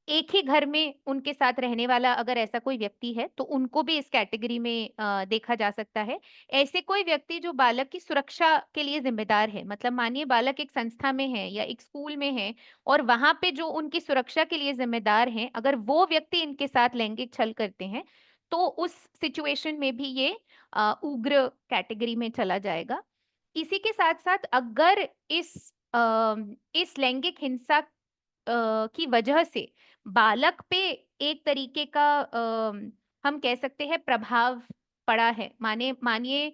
एक ही घर में उनके साथ रहने वाला अगर ऐसा कोई व्यक्ति है तो उनको भी इस कैटेगरी में देखा जा सकता है। ऐसे कोई व्यक्ति जो बालक की सुरक्षा के लिए जिम्मेदार है, मतलब मानिए बालक एक संस्था में है या एक स्कूल में है और वहां पे जो उनकी सुरक्षा के लिए जिम्मेदार हैं, अगर वो व्यक्ति इनके साथ लैंगिक छल करते हैं तो उस सिचुएशन में भी ये उग्र कैटेगरी में चला जाएगा। इसी के साथ साथ अगर इस लैंगिक हिंसा की वजह से बालक पे एक तरीके का हम कह सकते हैं प्रभाव पड़ा है, मानिए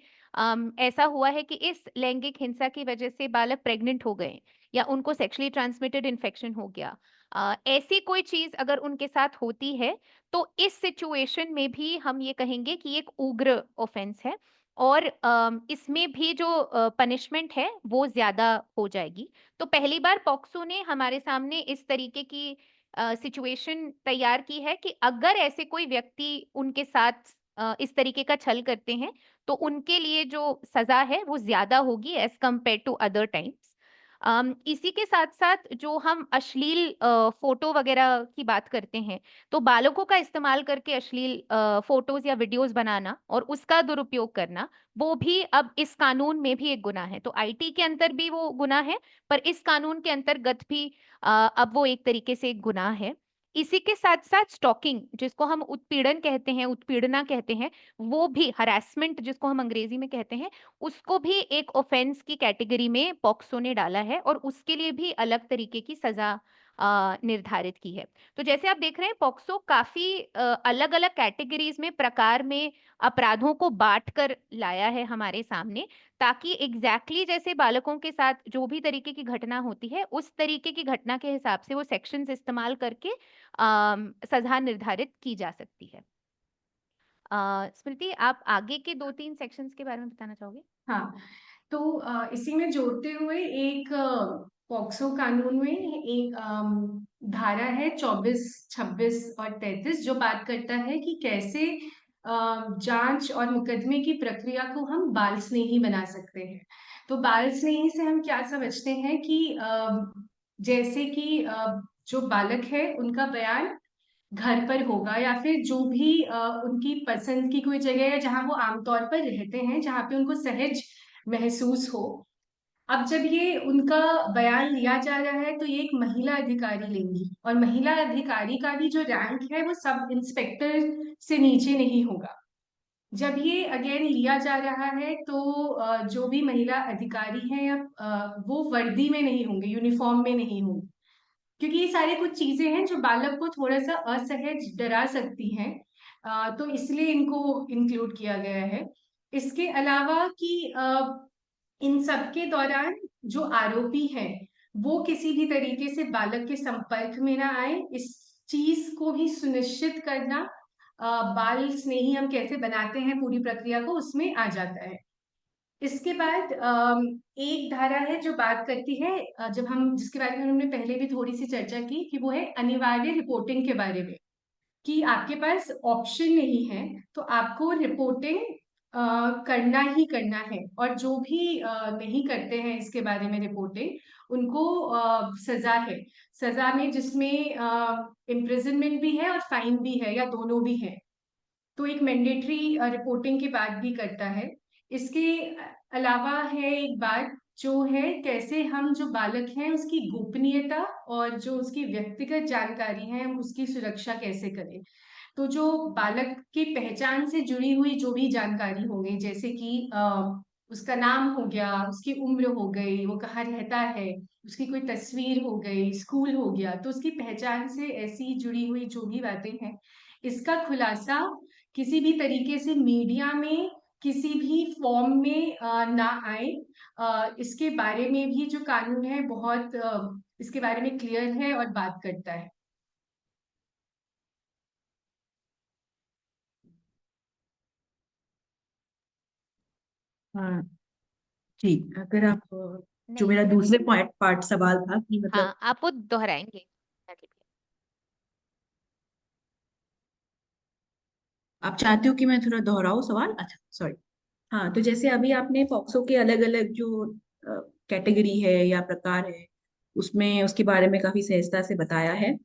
ऐसा हुआ है कि इस लैंगिक हिंसा की वजह से बालक प्रेग्नेंट हो गए या उनको सेक्सुअली ट्रांसमिटेड इन्फेक्शन हो गया, ऐसी कोई चीज अगर उनके साथ होती है तो इस सिचुएशन में भी हम ये कहेंगे कि एक उग्र ऑफेंस है, और इसमें भी जो पनिशमेंट है वो ज्यादा हो जाएगी। तो पहली बार पॉक्सो ने हमारे सामने इस तरीके की सिचुएशन तैयार की है कि अगर ऐसे कोई व्यक्ति उनके साथ इस तरीके का छल करते हैं तो उनके लिए जो सजा है वो ज्यादा होगी as compare to other times. इसी के साथ साथ जो हम अश्लील फोटो वगैरह की बात करते हैं, तो बालकों का इस्तेमाल करके अश्लील फोटोज या वीडियोस बनाना और उसका दुरुपयोग करना, वो भी अब इस कानून में भी एक गुनाह है। तो आईटी के अंदर भी वो गुनाह है, पर इस कानून के अंतर्गत भी अब वो एक तरीके से एक गुनाह है। इसी के साथ साथ स्टॉकिंग, जिसको हम उत्पीड़न कहते हैं, उत्पीड़ना कहते हैं, वो भी हरासमेंट जिसको हम अंग्रेजी में कहते हैं, उसको भी एक ऑफेंस की कैटेगरी में पॉक्सो ने डाला है और उसके लिए भी अलग तरीके की सजा निर्धारित की है। तो जैसे आप देख रहे हैं, पॉक्सो काफी अलग अलग कैटेगरीज में, प्रकार में अपराधों को बांट कर लाया है हमारे सामने, ताकि एग्जैक्टली जैसे बालकों के साथ जो भी तरीके की घटना होती है, उस तरीके की घटना के हिसाब से वो सेक्शंस इस्तेमाल करके सजा निर्धारित की जा सकती है। स्मृति, आप आगे के 2-3 सेक्शंस के बारे में बताना चाहोगे? हाँ, तो इसी में जोड़ते हुए एक पॉक्सो कानून में एक धारा है 24, 26 और 33 जो बात करता है कि कैसे जांच और मुकदमे की प्रक्रिया को हम बाल स्नेही बना सकते हैं। तो बाल स्नेही से हम क्या समझते हैं कि जैसे कि जो बालक है उनका बयान घर पर होगा या फिर जो भी उनकी पसंद की कोई जगह है जहाँ वो आमतौर पर रहते हैं, जहाँ पे उनको सहज महसूस हो। अब जब ये उनका बयान लिया जा रहा है तो ये एक महिला अधिकारी लेंगी और महिला अधिकारी का भी जो रैंक है वो सब इंस्पेक्टर से नीचे नहीं होगा। जब ये अगेन लिया जा रहा है तो जो भी महिला अधिकारी हैं या वो वर्दी में नहीं होंगे, यूनिफॉर्म में नहीं होंगे, क्योंकि ये सारी कुछ चीजें हैं जो बालक को थोड़ा सा असहज डरा सकती हैं। तो इसलिए इनको इंक्लूड किया गया है। इसके अलावा कि इन सब के दौरान जो आरोपी है वो किसी भी तरीके से बालक के संपर्क में ना आए, इस चीज को भी सुनिश्चित करना बाल स्नेही हम कैसे बनाते हैं पूरी प्रक्रिया को उसमें आ जाता है। इसके बाद एक धारा है जो बात करती है जब हम जिसके बारे में हमने पहले भी थोड़ी सी चर्चा की कि वो है अनिवार्य रिपोर्टिंग के बारे में, कि आपके पास ऑप्शन नहीं है, तो आपको रिपोर्टिंग करना ही करना है और जो भी नहीं करते हैं इसके बारे में रिपोर्टिंग उनको सजा है। सजा में जिसमें इम्प्रिजनमेंट भी है और फाइन भी है या दोनों भी है। तो एक मैंडेटरी रिपोर्टिंग की बात भी करता है। इसके अलावा है एक बात जो है कैसे हम जो बालक हैं उसकी गोपनीयता और जो उसकी व्यक्तिगत जानकारी है हम उसकी सुरक्षा कैसे करें। तो जो बालक की पहचान से जुड़ी हुई जो भी जानकारी हो गई, जैसे कि उसका नाम हो गया, उसकी उम्र हो गई, वो कहाँ रहता है, उसकी कोई तस्वीर हो गई, स्कूल हो गया, तो उसकी पहचान से ऐसी जुड़ी हुई जो भी बातें हैं, इसका खुलासा किसी भी तरीके से मीडिया में किसी भी फॉर्म में ना आए। इसके बारे में भी जो कानून है बहुत इसके बारे में क्लियर है और बात करता है। हाँ जी, अगर आप जो नहीं, मेरा मैं दूसरे पार्ट पार्ट सवाल था कि मतलब हाँ, आप वो दोहराएंगे? आप चाहते हो कि मैं थोड़ा दोहराऊं सवाल? अच्छा, सॉरी। हाँ, तो जैसे अभी आपने पॉक्सो के अलग अलग जो कैटेगरी है या प्रकार है उसमें उसके बारे में काफी सहजता से बताया है।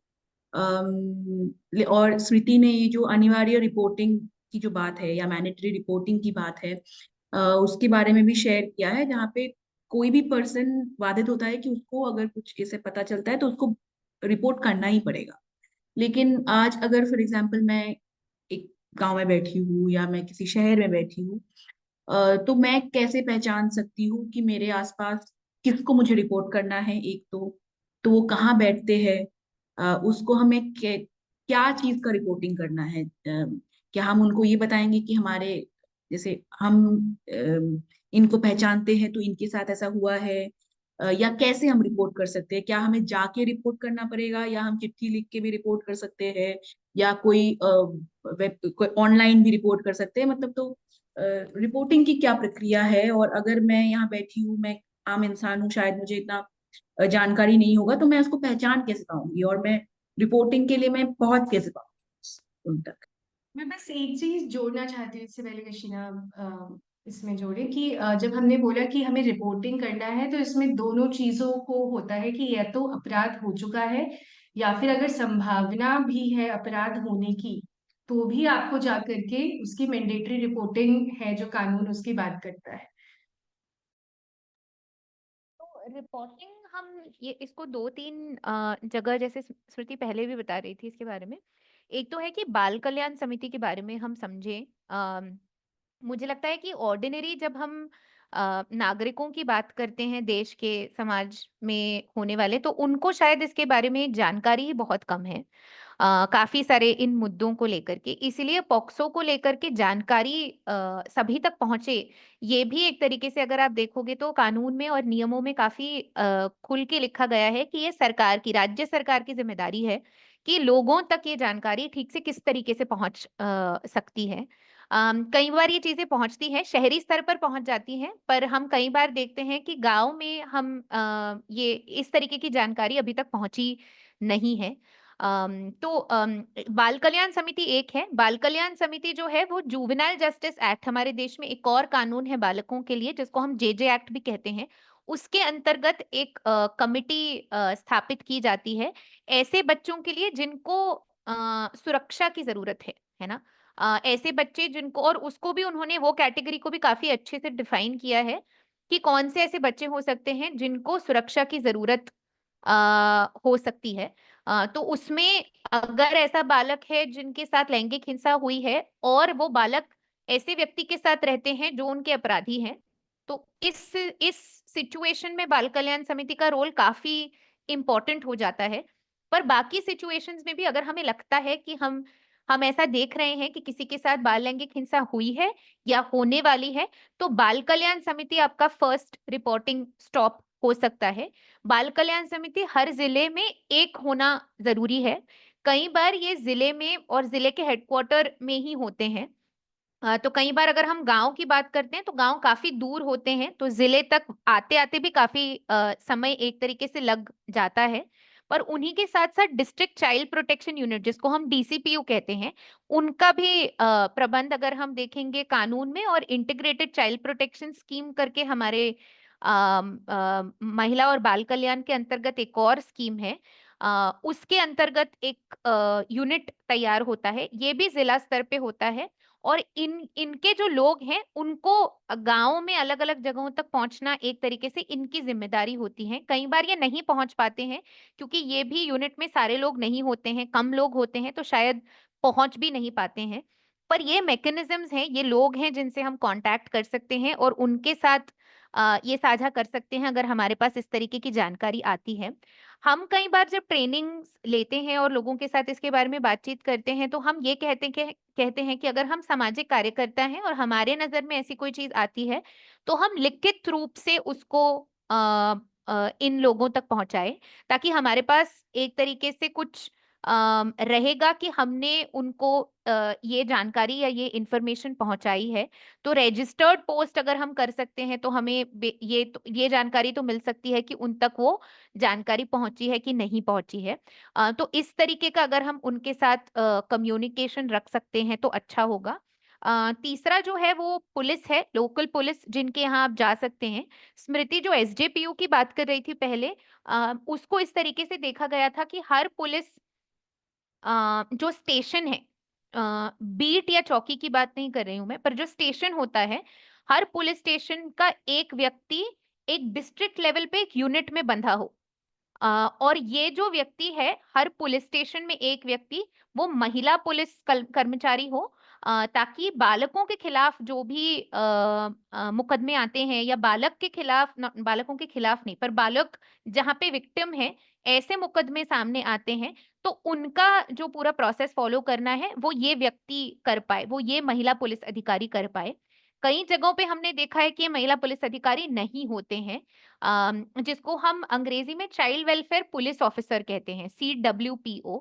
और स्मृति ने ये जो अनिवार्य रिपोर्टिंग की जो बात है या मैंडेटरी रिपोर्टिंग की बात है उसके बारे में भी शेयर किया है, जहाँ पे कोई भी पर्सन बाधित होता है कि उसको अगर कुछ ऐसे पता चलता है तो उसको रिपोर्ट करना ही पड़ेगा। लेकिन आज अगर फॉर एग्जाम्पल मैं एक गांव में बैठी हूँ या मैं किसी शहर में बैठी हूँ, तो मैं कैसे पहचान सकती हूँ कि मेरे आसपास किसको मुझे रिपोर्ट करना है? एक तो वो कहाँ बैठते हैं, उसको हमें क्या चीज का रिपोर्टिंग करना है? क्या हम उनको ये बताएंगे कि हमारे जैसे हम इनको पहचानते हैं तो इनके साथ ऐसा हुआ है, या कैसे हम रिपोर्ट कर सकते हैं? क्या हमें जाके रिपोर्ट करना पड़ेगा या हम चिट्ठी लिख के भी रिपोर्ट कर सकते हैं, या कोई ऑनलाइन भी रिपोर्ट कर सकते हैं? मतलब तो रिपोर्टिंग की क्या प्रक्रिया है? और अगर मैं यहाँ बैठी हूँ, मैं आम इंसान हूँ, शायद मुझे इतना जानकारी नहीं होगा, तो मैं उसको पहचान कैसे पाऊंगी और मैं रिपोर्टिंग के लिए मैं पहुंच कैसे पाऊंगी उन तक? मैं बस एक चीज जोड़ना चाहती हूँ इससे पहले कशीना इसमें जोड़े कि जब हमने बोला कि हमें रिपोर्टिंग करना है तो इसमें दोनों चीजों को होता है कि या तो अपराध हो चुका है या फिर अगर संभावना भी है अपराध होने की तो भी आपको जा करके उसकी मैंडेटरी रिपोर्टिंग है जो कानून उसकी बात करता है। तो रिपोर्टिंग हम ये इसको 2-3 जगह, जैसे स्मृति पहले भी बता रही थी इसके बारे में। एक तो है कि बाल कल्याण समिति के बारे में हम समझें। मुझे लगता है कि ऑर्डिनरी जब हम नागरिकों की बात करते हैं देश के, समाज में होने वाले, तो उनको शायद इसके बारे में जानकारी ही बहुत कम है। काफ़ी सारे इन मुद्दों को लेकर के, इसीलिए पॉक्सो को लेकर के जानकारी सभी तक पहुँचे, ये भी एक तरीके से अगर आप देखोगे तो कानून में और नियमों में काफ़ी खुल के लिखा गया है कि ये सरकार की, राज्य सरकार की ज़िम्मेदारी है कि लोगों तक ये जानकारी ठीक से किस तरीके से पहुँच सकती है। कई बार ये चीज़ें पहुँचती हैं, शहरी स्तर पर पहुँच जाती हैं, पर हम कई बार देखते हैं कि गाँव में हम ये इस तरीके की जानकारी अभी तक पहुँची नहीं है। बाल कल्याण समिति एक है। बाल कल्याण समिति जो है वो जुवेनाइल जस्टिस एक्ट, हमारे देश में एक और कानून है बालकों के लिए जिसको हम जेजे एक्ट भी कहते हैं। उसके अंतर्गत एक कमिटी स्थापित की जाती है ऐसे बच्चों के लिए जिनको सुरक्षा की ज़रूरत है ना? ऐसे बच्चे जिनको, और उसको भी उन्होंने वो कैटेगरी को भी काफ़ी अच्छे से डिफाइन किया है कि कौन से ऐसे बच्चे हो सकते हैं जिनको सुरक्षा की ज़रूरत हो सकती है। तो उसमें अगर ऐसा बालक है जिनके साथ लैंगिक हिंसा हुई है और वो बालक ऐसे व्यक्ति के साथ रहते हैं जो उनके अपराधी हैं, तो इस सिचुएशन में बाल कल्याण समिति का रोल काफ़ी इम्पोर्टेंट हो जाता है। पर बाकी सिचुएशंस में भी अगर हमें लगता है कि हम ऐसा देख रहे हैं कि किसी के साथ बाल लैंगिक हिंसा हुई है या होने वाली है, तो बाल कल्याण समिति आपका फर्स्ट रिपोर्टिंग स्टॉप हो सकता है। बाल कल्याण समिति हर जिले में एक होना ज़रूरी है। कई बार ये जिले में और जिले के हेडक्वार्टर में ही होते हैं। तो कई बार अगर हम गाँव की बात करते हैं, तो गाँव काफ़ी दूर होते हैं, तो जिले तक आते-आते भी काफ़ी समय एक तरीके से लग जाता है। पर उन्हीं के साथ-साथ डिस्ट्रिक्ट चाइल्ड प्रोटेक्शन यूनिट, जिसको हम डीसीपीयू कहते हैं, उनका भी प्रबंध अगर हम देखेंगे कानून में, और इंटीग्रेटेड चाइल्ड प्रोटेक्शन स्कीम करके हमारे महिला और बाल कल्याण के अंतर्गत एक और स्कीम है। उसके अंतर्गत एक यूनिट तैयार होता है, ये भी जिला स्तर पे होता है। और इनके जो लोग हैं उनको गाँव में अलग-अलग जगहों तक पहुँचना एक तरीके से इनकी ज़िम्मेदारी होती है। कई बार ये नहीं पहुँच पाते हैं क्योंकि ये भी यूनिट में सारे लोग नहीं होते हैं, कम लोग होते हैं, तो शायद पहुँच भी नहीं पाते हैं। पर ये मैकेनिज़म्स हैं, ये लोग हैं जिनसे हम कॉन्टैक्ट कर सकते हैं और उनके साथ ये साझा कर सकते हैं अगर हमारे पास इस तरीके की जानकारी आती है। हम कई बार जब ट्रेनिंग्स लेते हैं और लोगों के साथ इसके बारे में बातचीत करते हैं, तो हम ये कहते हैं कि अगर हम सामाजिक कार्यकर्ता हैं और हमारे नज़र में ऐसी कोई चीज़ आती है, तो हम लिखित रूप से उसको इन लोगों तक पहुँचाएँ, ताकि हमारे पास एक तरीके से कुछ रहेगा कि हमने उनको ये जानकारी या ये इन्फॉर्मेशन पहुँचाई है। तो रजिस्टर्ड पोस्ट अगर हम कर सकते हैं, तो हमें ये जानकारी तो मिल सकती है कि उन तक वो जानकारी पहुँची है कि नहीं पहुँची है। तो इस तरीके का अगर हम उनके साथ कम्युनिकेशन रख सकते हैं तो अच्छा होगा। तीसरा जो है वो पुलिस है, लोकल पुलिस जिनके यहाँ आप जा सकते हैं। स्मृति जो एसजेपीयू की बात कर रही थी पहले, उसको इस तरीके से देखा गया था कि हर पुलिस जो स्टेशन है, बीट या चौकी की बात नहीं कर रही हूँ मैं, पर जो स्टेशन होता है, हर पुलिस स्टेशन का एक व्यक्ति एक डिस्ट्रिक्ट लेवल पे एक यूनिट में बंधा हो। और ये जो व्यक्ति है, हर पुलिस स्टेशन में एक व्यक्ति, वो महिला पुलिस कर्मचारी हो, ताकि बालकों के खिलाफ जो भी मुकदमे आते हैं, या बालक के खिलाफ, बालकों के खिलाफ नहीं, पर बालक जहाँ पे विक्टिम है, ऐसे मुकदमे सामने आते हैं, तो उनका जो पूरा प्रोसेस फॉलो करना है, वो ये व्यक्ति कर पाए, वो ये महिला पुलिस अधिकारी कर पाए। कई जगहों पे हमने देखा है कि ये महिला पुलिस अधिकारी नहीं होते हैं, जिसको हम अंग्रेजी में चाइल्ड वेलफेयर पुलिस ऑफिसर कहते हैं, CWPO।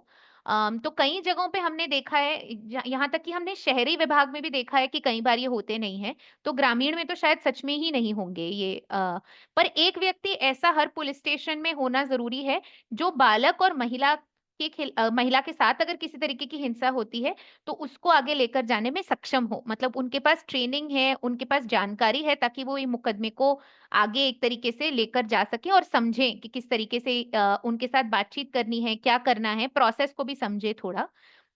तो कई जगहों पे हमने देखा है, यहाँ तक कि हमने शहरी विभाग में भी देखा है कि कई बार ये होते नहीं हैं, तो ग्रामीण में तो शायद सच में ही नहीं होंगे ये। पर एक व्यक्ति ऐसा हर पुलिस स्टेशन में होना ज़रूरी है, जो बालक और महिला के साथ अगर किसी तरीके की हिंसा होती है, तो उसको आगे लेकर जाने में सक्षम हो। मतलब उनके पास ट्रेनिंग है, उनके पास जानकारी है, ताकि वो ये मुकदमे को आगे एक तरीके से लेकर जा सकें और समझें कि किस तरीके से उनके साथ बातचीत करनी है, क्या करना है, प्रोसेस को भी समझे थोड़ा।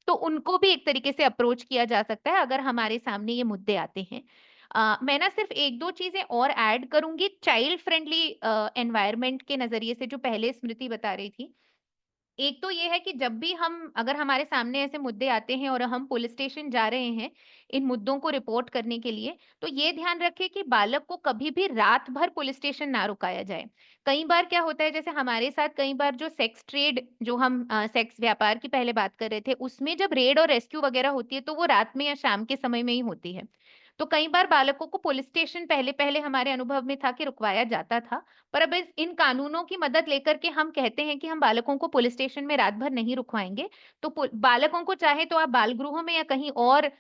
तो उनको भी एक तरीके से अप्रोच किया जा सकता है अगर हमारे सामने ये मुद्दे आते हैं। मैं ना सिर्फ 1-2 चीज़ें और ऐड करूँगी चाइल्ड फ्रेंडली एनवायरनमेंट के नज़रिए से जो पहले स्मृति बता रही थी। एक तो ये है कि जब भी हम अगर हमारे सामने ऐसे मुद्दे आते हैं और हम पुलिस स्टेशन जा रहे हैं, इन मुद्दों को रिपोर्ट करने के लिए, तो ये ध्यान रखें कि बालक को कभी भी रात भर पुलिस स्टेशन ना रुकाया जाए। कई बार क्या होता है जैसे हमारे साथ कई बार जो सेक्स ट्रेड जो हम सेक्स व्यापार की पहले बात कर रहे थे, उसमें जब रेड और रेस्क्यू वगैरह होती है, तो वो रात में या शाम के समय में ही होती है। तो कई बार बालकों को पुलिस स्टेशन पहले-पहले हमारे अनुभव में था कि रुकवाया जाता था। पर अब इस इन कानूनों की मदद लेकर के हम कहते हैं कि हम बालकों को पुलिस स्टेशन में रात भर नहीं रुकवाएँगे। तो पु बालकों को चाहे तो आप बाल गृहों में या कहीं और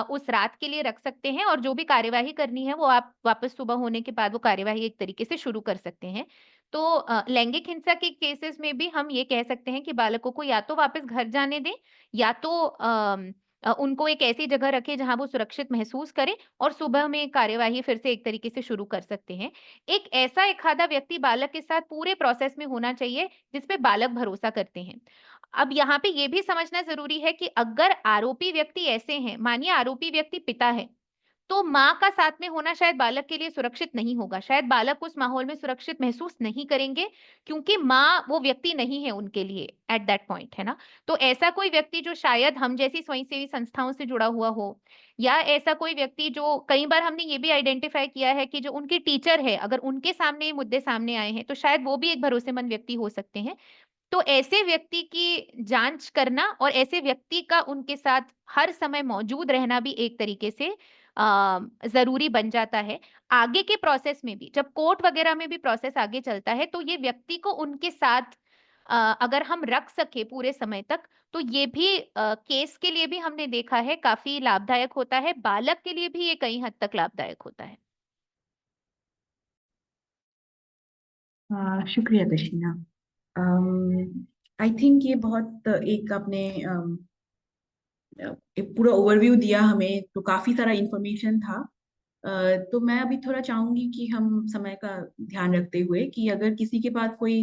उस रात के लिए रख सकते हैं और जो भी कार्यवाही करनी है वो आप वापस सुबह होने के बाद वो कार्यवाही एक तरीके से शुरू कर सकते हैं। तो लैंगिक हिंसा के केसेज़ में भी हम ये कह सकते हैं कि बालकों को या तो वापस घर जाने दें या तो उनको एक ऐसी जगह रखें जहाँ वो सुरक्षित महसूस करें और सुबह में कार्यवाही फिर से एक तरीके से शुरू कर सकते हैं। एक ऐसा एक आधा व्यक्ति बालक के साथ पूरे प्रोसेस में होना चाहिए, जिस पे बालक भरोसा करते हैं। अब यहाँ पे ये भी समझना ज़रूरी है कि अगर आरोपी व्यक्ति ऐसे हैं, मानिए आरोपी व्यक्ति पिता है, तो माँ का साथ में होना शायद बालक के लिए सुरक्षित नहीं होगा। शायद बालक उस माहौल में सुरक्षित महसूस नहीं करेंगे, क्योंकि माँ वो व्यक्ति नहीं है उनके लिए एट दैट पॉइंट, है ना? तो ऐसा कोई व्यक्ति जो शायद हम जैसी स्वयंसेवी संस्थाओं से जुड़ा हुआ हो या ऐसा कोई व्यक्ति जो कई बार हमने ये भी आइडेंटिफ़ाई किया है कि जो उनके टीचर है, अगर उनके सामने ये मुद्दे सामने आए हैं, तो शायद वो भी एक भरोसेमंद व्यक्ति हो सकते हैं। तो ऐसे व्यक्ति की जाँच करना और ऐसे व्यक्ति का उनके साथ हर समय मौजूद रहना भी एक तरीके से ज़रूरी बन जाता है। आगे के प्रोसेस में भी जब कोर्ट वग़ैरह में भी प्रोसेस आगे चलता है, तो ये व्यक्ति को उनके साथ अगर हम रख सकें पूरे समय तक, तो ये भी केस के लिए भी हमने देखा है काफ़ी लाभदायक होता है, बालक के लिए भी ये कई हद तक लाभदायक होता है। शुक्रिया तशीना। आई थिंक ये बहुत एक आपने एक पूरा ओवरव्यू दिया हमें, तो काफी सारा इंफॉर्मेशन था। तो मैं अभी थोड़ा चाहूंगी कि हम समय का ध्यान रखते हुए कि अगर किसी के पास कोई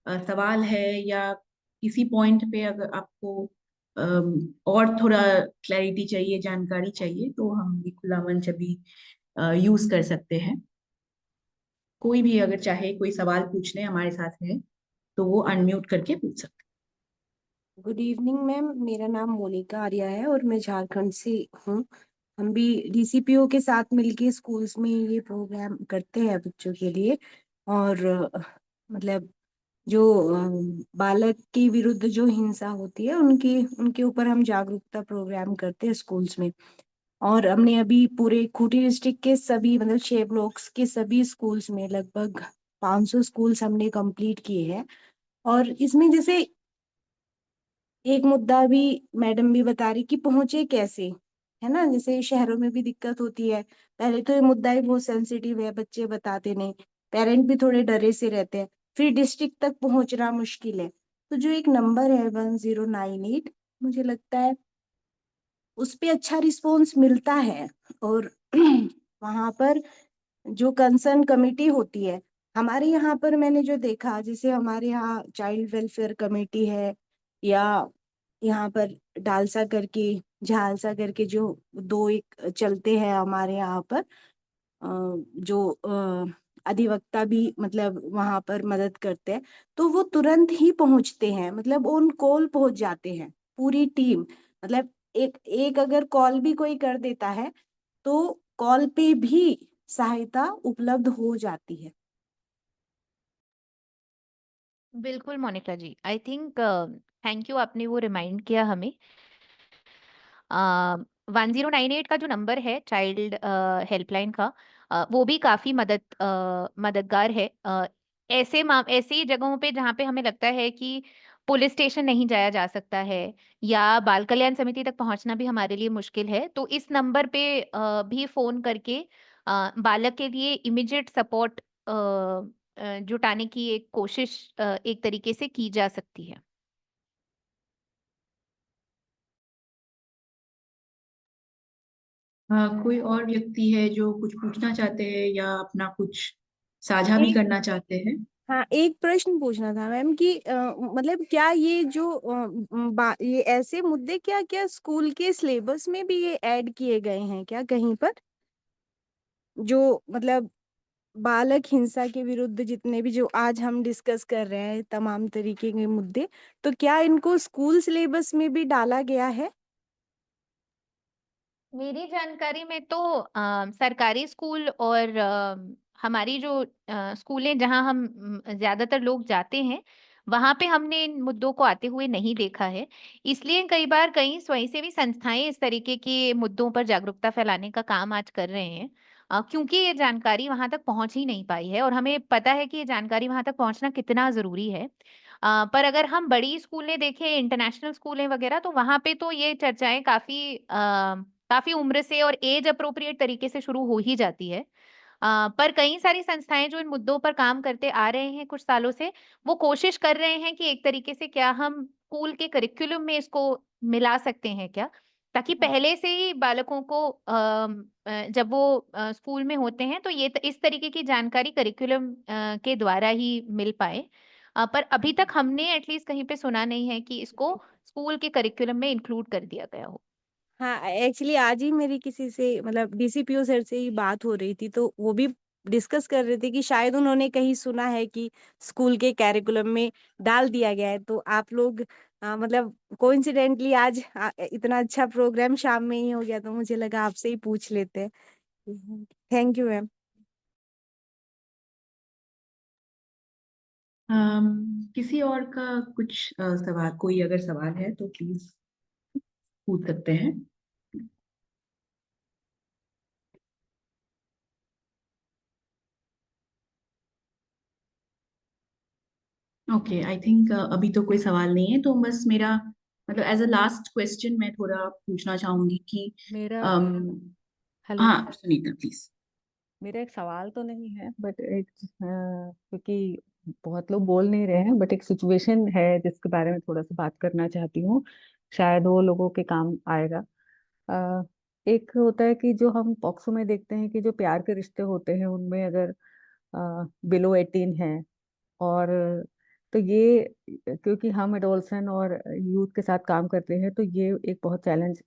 सवाल है या किसी पॉइंट पे अगर आपको और थोड़ा क्लैरिटी चाहिए, जानकारी चाहिए, तो हम ये खुला मंच अभी यूज कर सकते हैं। कोई भी अगर चाहे कोई सवाल पूछने हमारे साथ है तो वो अनम्यूट करके पूछ सकते गुड इवनिंग मैम, मेरा नाम मोनिका आर्या है और मैं झारखंड से हूँ। हम भी डीसीपीओ के साथ मिलके स्कूल्स में ये प्रोग्राम करते हैं बच्चों के लिए। और मतलब जो बालक के विरुद्ध जो हिंसा होती है उनकी उनके ऊपर हम जागरूकता प्रोग्राम करते हैं स्कूल्स में। और हमने अभी पूरे खूंटी डिस्ट्रिक्ट के सभी मतलब 6 ब्लॉक्स के सभी स्कूल्स में लगभग 500 स्कूल्स हमने कंप्लीट किए हैं। और इसमें जैसे एक मुद्दा भी मैडम भी बता रही कि पहुंचे कैसे, है ना, जैसे शहरों में भी दिक्कत होती है। पहले तो ये मुद्दा ही बहुत सेंसिटिव है, बच्चे बताते नहीं, पेरेंट भी थोड़े डरे से रहते हैं, फिर डिस्ट्रिक्ट तक पहुंचना मुश्किल है। तो जो एक नंबर है 1098, मुझे लगता है उस पे अच्छा रिस्पॉन्स मिलता है। और वहां पर जो कंसर्न कमेटी होती है हमारे यहाँ पर, मैंने जो देखा, जैसे हमारे यहाँ चाइल्ड वेलफेयर कमेटी है, या यहाँ पर डालसा करके झालसा करके जो दो एक चलते हैं हमारे यहाँ पर, जो अधिवक्ता भी मतलब वहां पर मदद करते हैं, तो वो तुरंत ही पहुंचते हैं, मतलब ऑन कॉल पहुंच जाते हैं पूरी टीम। मतलब एक एक अगर कॉल भी कोई कर देता है तो कॉल पे भी सहायता उपलब्ध हो जाती है। बिल्कुल मोनिका जी, आई थिंक थैंक यू आपने वो रिमाइंड किया हमें। 1098 का जो नंबर है चाइल्ड हेल्पलाइन का, वो भी काफ़ी मददगार है। ऐसी जगहों पे जहाँ पे हमें लगता है कि पुलिस स्टेशन नहीं जाया जा सकता है या बाल कल्याण समिति तक पहुँचना भी हमारे लिए मुश्किल है, तो इस नंबर पे भी फ़ोन करके बालक के लिए इमीडिएट सपोर्ट जुटाने की एक कोशिश एक तरीके से की जा सकती है। कोई और व्यक्ति है जो कुछ पूछना चाहते हैं या अपना कुछ साझा भी एक करना चाहते हैं? हाँ, एक प्रश्न पूछना था मैम कि मतलब क्या ये जो ये ऐसे मुद्दे क्या क्या स्कूल के सिलेबस में भी ये ऐड किए गए हैं क्या कहीं पर? जो मतलब बालक हिंसा के विरुद्ध जितने भी जो आज हम डिस्कस कर रहे हैं तमाम तरीके के मुद्दे, तो क्या इनको स्कूल सिलेबस में भी डाला गया है? मेरी जानकारी में तो सरकारी स्कूल और हमारी जो स्कूलें जहाँ हम ज्यादातर लोग जाते हैं, वहां पे हमने इन मुद्दों को आते हुए नहीं देखा है। इसलिए कई बार कई स्वयंसेवी संस्थाएं इस तरीके के मुद्दों पर जागरूकता फैलाने का काम आज कर रहे हैं, क्योंकि ये जानकारी वहां तक पहुंच ही नहीं पाई है और हमें पता है कि ये जानकारी वहां तक पहुंचना कितना जरूरी है। पर अगर हम बड़ी स्कूलें देखें, इंटरनेशनल स्कूलें वगैरह, तो वहां पे तो ये चर्चाएं काफी उम्र से और एज अप्रोप्रिएट तरीके से शुरू हो ही जाती है। पर कई सारी संस्थाएं जो इन मुद्दों पर काम करते आ रहे हैं कुछ सालों से, वो कोशिश कर रहे हैं कि एक तरीके से क्या हम स्कूल के करिकुलम में इसको मिला सकते हैं क्या, ताकि पहले से ही बालकों को जब वो स्कूल में होते हैं तो इस तरीके की जानकारी करिकुलम के द्वारा ही मिल पाए। पर अभी तक हमने एटलीस्ट कहीं पे सुना नहीं है कि इसको स्कूल के करिकुलम में इंक्लूड कर दिया गया हो। हाँ, एक्चुअली आज ही मेरी किसी से मतलब डीसीपीओ सर से ही बात हो रही थी, तो वो भी डिस्कस कर रहे थे कि शायद उन्होंने कहीं सुना है कि स्कूल के कैरिकुलम में डाल दिया गया है। तो आप लोग मतलब कोइंसिडेंटली आज इतना अच्छा प्रोग्राम शाम में ही हो गया, तो मुझे लगा आपसे ही पूछ लेते हैं। Thank you ma'am. किसी और का कुछ सवाल, कोई अगर सवाल है तो प्लीज पूछ सकते हैं। ओके, आई थिंक अभी तो कोई सवाल नहीं है, तो बस मेरा मतलब एज अ लास्ट क्वेश्चन मैं थोड़ा पूछना चाहूंगी कि मेरा अम, हेलो। हाँ सुनीता प्लीज। मेरा एक सवाल तो नहीं है, बट एक क्योंकि बहुत लोग बोल नहीं रहे हैं, बट एक सिचुएशन है जिसके बारे में थोड़ा सा बात करना चाहती हूँ, शायद वो लोगों के काम आएगा। अ, एक होता है कि जो हम पॉक्सो में देखते हैं कि जो प्यार के रिश्ते होते हैं उनमें अगर बिलो 18 है, और तो ये क्योंकि हम एडोलसन और यूथ के साथ काम करते हैं, तो ये एक बहुत चैलेंज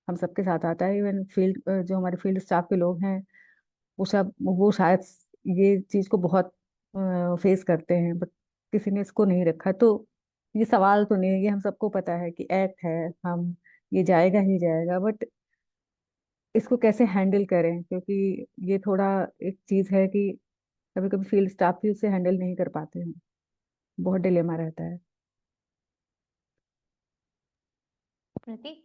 हम सबके साथ आता है। इवन फील्ड जो हमारे फील्ड स्टाफ के लोग हैं, वो शायद ये चीज को बहुत फेस करते हैं, बट किसी ने इसको नहीं रखा। तो ये सवाल तो नहीं है, ये हम सबको पता है कि एक्ट है, हम ये जाएगा ही जाएगा, बट इसको कैसे हैंडल करें, क्योंकि ये थोड़ा एक चीज है कि कभी कभी फील्ड स्टाफ भी उसे हैंडल नहीं कर पाते हैं, बहुत डिलेमा रहता है। प्रतीक।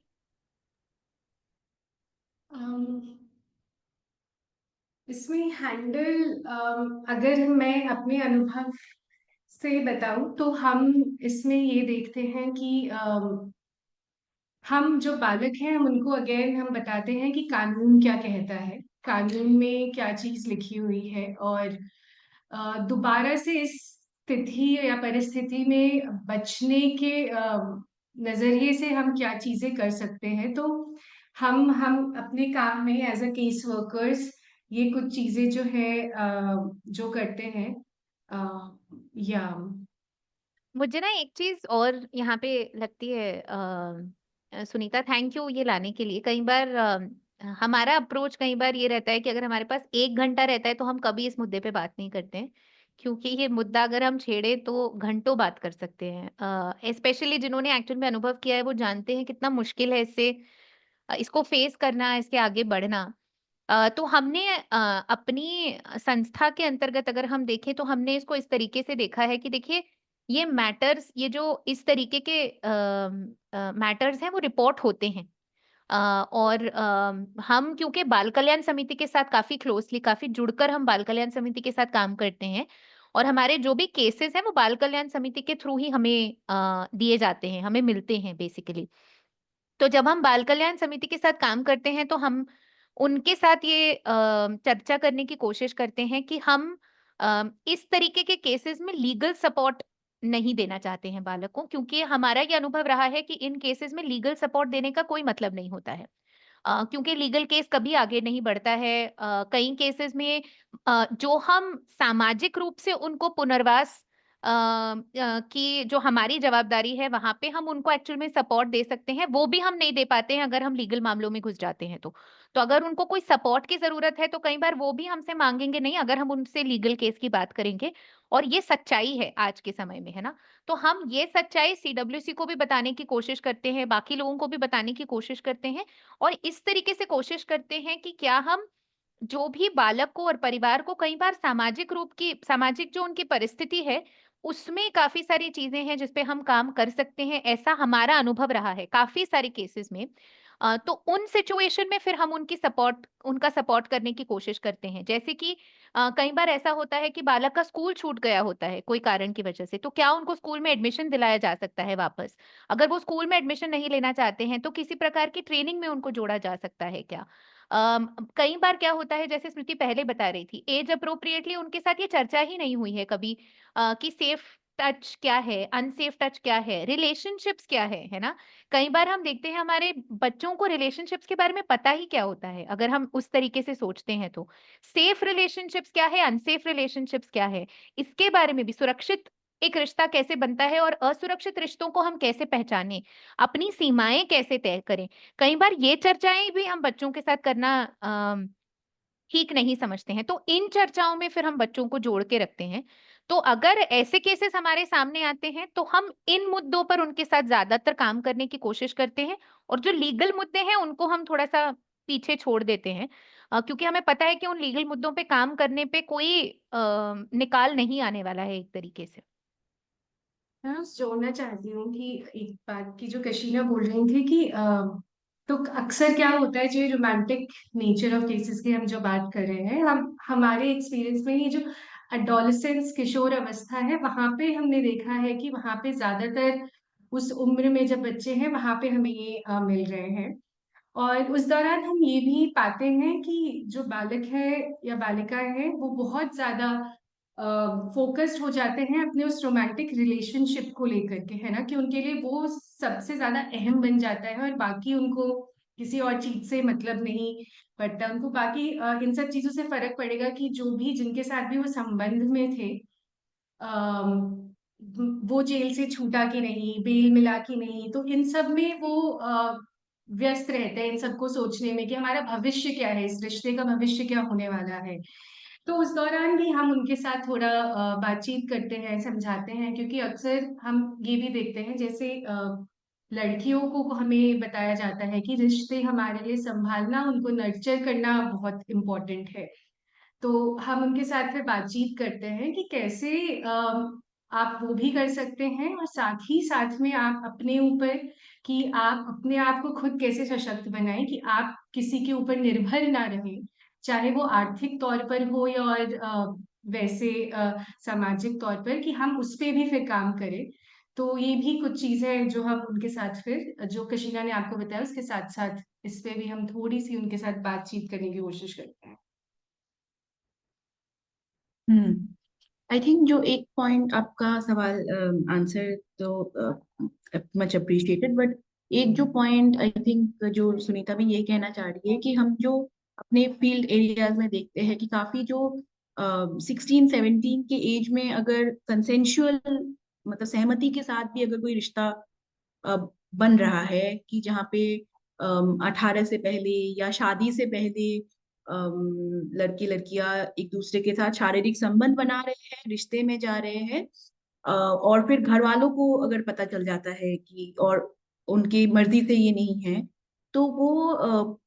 अम, इसमें हैंडल अगर मैं अपने अनुभव से बताऊं तो हम इसमें ये देखते हैं कि हम जो बालक हैं हम उनको अगेन हम बताते हैं कि कानून क्या कहता है, कानून में क्या चीज लिखी हुई है, और दोबारा से इस स्थिति या परिस्थिति में बचने के नजरिए से हम क्या चीजें कर सकते हैं। तो हम अपने काम में एज अ केस वर्कर्स ये कुछ चीजें जो है जो करते हैं या मुझे ना एक चीज और यहाँ पे लगती है, सुनीता, थैंक यू ये लाने के लिए। कई बार हमारा अप्रोच कई बार ये रहता है कि अगर हमारे पास 1 घंटा रहता है तो हम कभी इस मुद्दे पे बात नहीं करते हैं, क्योंकि ये मुद्दा अगर हम छेड़े तो घंटों बात कर सकते हैं। स्पेशली जिन्होंने एक्चुअल में अनुभव किया है वो जानते हैं कितना मुश्किल है इससे इसको फेस करना, इसके आगे बढ़ना। तो हमने अपनी संस्था के अंतर्गत अगर हम देखें तो हमने इसको इस तरीके से देखा है कि देखिए, ये मैटर्स, ये जो इस तरीके के मैटर्स हैं वो रिपोर्ट होते हैं। और हम क्योंकि बाल कल्याण समिति के साथ काफी क्लोजली, काफी जुड़कर हम बाल कल्याण समिति के साथ काम करते हैं, और हमारे जो भी केसेस हैं वो बाल कल्याण समिति के थ्रू ही हमें दिए जाते हैं, हमें मिलते हैं बेसिकली। तो जब हम बाल कल्याण समिति के साथ काम करते हैं तो हम उनके साथ ये चर्चा करने की कोशिश करते हैं कि हम इस तरीके के केसेस में लीगल सपोर्ट नहीं देना चाहते हैं बालक को, क्योंकि हमारा ये अनुभव रहा है कि इन केसेस में लीगल सपोर्ट देने का कोई मतलब नहीं होता है। क्योंकि लीगल केस कभी आगे नहीं बढ़ता है। कई केसेस में जो हम सामाजिक रूप से उनको पुनर्वास कि जो हमारी जवाबदारी है वहां पे हम उनको एक्चुअल में सपोर्ट दे सकते हैं, वो भी हम नहीं दे पाते हैं अगर हम लीगल मामलों में घुस जाते हैं। तो अगर उनको कोई सपोर्ट की जरूरत है तो कई बार वो भी हमसे मांगेंगे नहीं, अगर हम उनसे लीगल केस की बात करेंगे। और ये सच्चाई है आज के समय में, है ना। तो हम ये सच्चाई सीडब्ल्यूसी को भी बताने की कोशिश करते हैं, बाकी लोगों को भी बताने की कोशिश करते हैं, और इस तरीके से कोशिश करते हैं कि क्या हम जो भी बालक को और परिवार को, कई बार सामाजिक जो उनकी परिस्थिति है, उसमें काफी सारी चीजें हैं जिसपे हम काम कर सकते हैं, ऐसा हमारा अनुभव रहा है काफी सारे केसेस में। तो उन सिचुएशन में फिर हम उनका सपोर्ट करने की कोशिश करते हैं। जैसे कि कई बार ऐसा होता है कि बालक का स्कूल छूट गया होता है कोई कारण की वजह से, तो क्या उनको स्कूल में एडमिशन दिलाया जा सकता है वापस? अगर वो स्कूल में एडमिशन नहीं लेना चाहते हैं तो किसी प्रकार की ट्रेनिंग में उनको जोड़ा जा सकता है क्या? कई बार क्या होता है, जैसे स्मृति पहले बता रही थी, एज अप्रोप्रिएटली उनके साथ ये चर्चा ही नहीं हुई है कभी, कि सेफ टच क्या है, अनसेफ टच क्या है, रिलेशनशिप्स क्या है ना। कई बार हम देखते हैं हमारे बच्चों को रिलेशनशिप्स के बारे में पता ही क्या होता है, अगर हम उस तरीके से सोचते हैं तो सेफ रिलेशनशिप्स क्या है, अनसेफ रिलेशनशिप्स क्या है, इसके बारे में भी, सुरक्षित एक रिश्ता कैसे बनता है और असुरक्षित रिश्तों को हम कैसे पहचानें, अपनी सीमाएं कैसे तय करें, कई बार ये चर्चाएं भी हम बच्चों के साथ करना ठीक नहीं समझते हैं। तो इन चर्चाओं में फिर हम बच्चों को जोड़ के रखते हैं। तो अगर ऐसे केसेस हमारे सामने आते हैं तो हम इन मुद्दों पर उनके साथ ज्यादातर काम करने की कोशिश करते हैं, और जो लीगल मुद्दे हैं उनको हम थोड़ा सा पीछे छोड़ देते हैं, क्योंकि हमें पता है कि उन लीगल मुद्दों पे काम करने पे कोई निकाल नहीं आने वाला है एक तरीके से। मैं बस जोड़ना चाहती हूँ कि एक बात की जो कशीना बोल रही थी कि तो अक्सर क्या होता है, जो रोमांटिक नेचर ऑफ केसेस की हम जो बात कर रहे हैं, हम हमारे एक्सपीरियंस में ये जो एडोलेसेंस किशोर अवस्था है, वहां पे हमने देखा है कि वहां पे ज्यादातर उस उम्र में जब बच्चे हैं वहां पे हमें ये मिल रहे हैं। और उस दौरान हम ये भी पाते हैं कि जो बालक है या बालिका है वो बहुत ज्यादा फोकस्ड हो जाते हैं अपने उस रोमांटिक रिलेशनशिप को लेकर के, है ना, कि उनके लिए वो सबसे ज्यादा अहम बन जाता है और बाकी उनको किसी और चीज से मतलब नहीं पड़ता। उनको बाकी इन सब चीजों से फर्क पड़ेगा कि जो भी जिनके साथ भी वो संबंध में थे, अम, वो जेल से छूटा कि नहीं, बेल मिला कि नहीं, तो इन सब में वो व्यस्त रहते हैं इन सबको सोचने में कि हमारा भविष्य क्या है, इस रिश्ते का भविष्य क्या होने वाला है। तो उस दौरान भी हम उनके साथ थोड़ा बातचीत करते हैं, समझाते हैं, क्योंकि अक्सर हम ये भी देखते हैं, जैसे लड़कियों को हमें बताया जाता है कि रिश्ते हमारे लिए संभालना, उनको नर्चर करना बहुत इम्पोर्टेंट है। तो हम उनके साथ फिर बातचीत करते हैं कि कैसे आप वो भी कर सकते हैं और साथ ही साथ में आप अपने ऊपर, कि आप अपने आप को खुद कैसे सशक्त बनाएं कि आप किसी के ऊपर निर्भर ना रहें, चाहे वो आर्थिक तौर पर हो या और वैसे सामाजिक तौर पर, कि हम उस पे भी फिर काम करें। तो ये भी कुछ चीजें हैं जो हम उनके साथ फिर, जो कशीना ने आपको बताया उसके साथ साथ इस पे भी हम थोड़ी सी उनके साथ बातचीत करने की कोशिश करते हैं। आई थिंक जो एक पॉइंट आपका सवाल आंसर तो मच अप्रिशिएटेड, बट एक जो पॉइंट आई थिंक जो सुनीता भी ये कहना चाह रही है कि हम जो अपने फील्ड एरियाज में देखते हैं कि काफी जो 16-17 के एज में अगर कंसेंशुअल मतलब सहमति के साथ भी अगर कोई रिश्ता अ, बन रहा है कि जहाँ पे 18 से पहले या शादी से पहले लड़की लड़कियां एक दूसरे के साथ शारीरिक संबंध बना रहे हैं, रिश्ते में जा रहे हैं, और फिर घर वालों को अगर पता चल जाता है कि और उनकी मर्जी से ये नहीं है, तो वो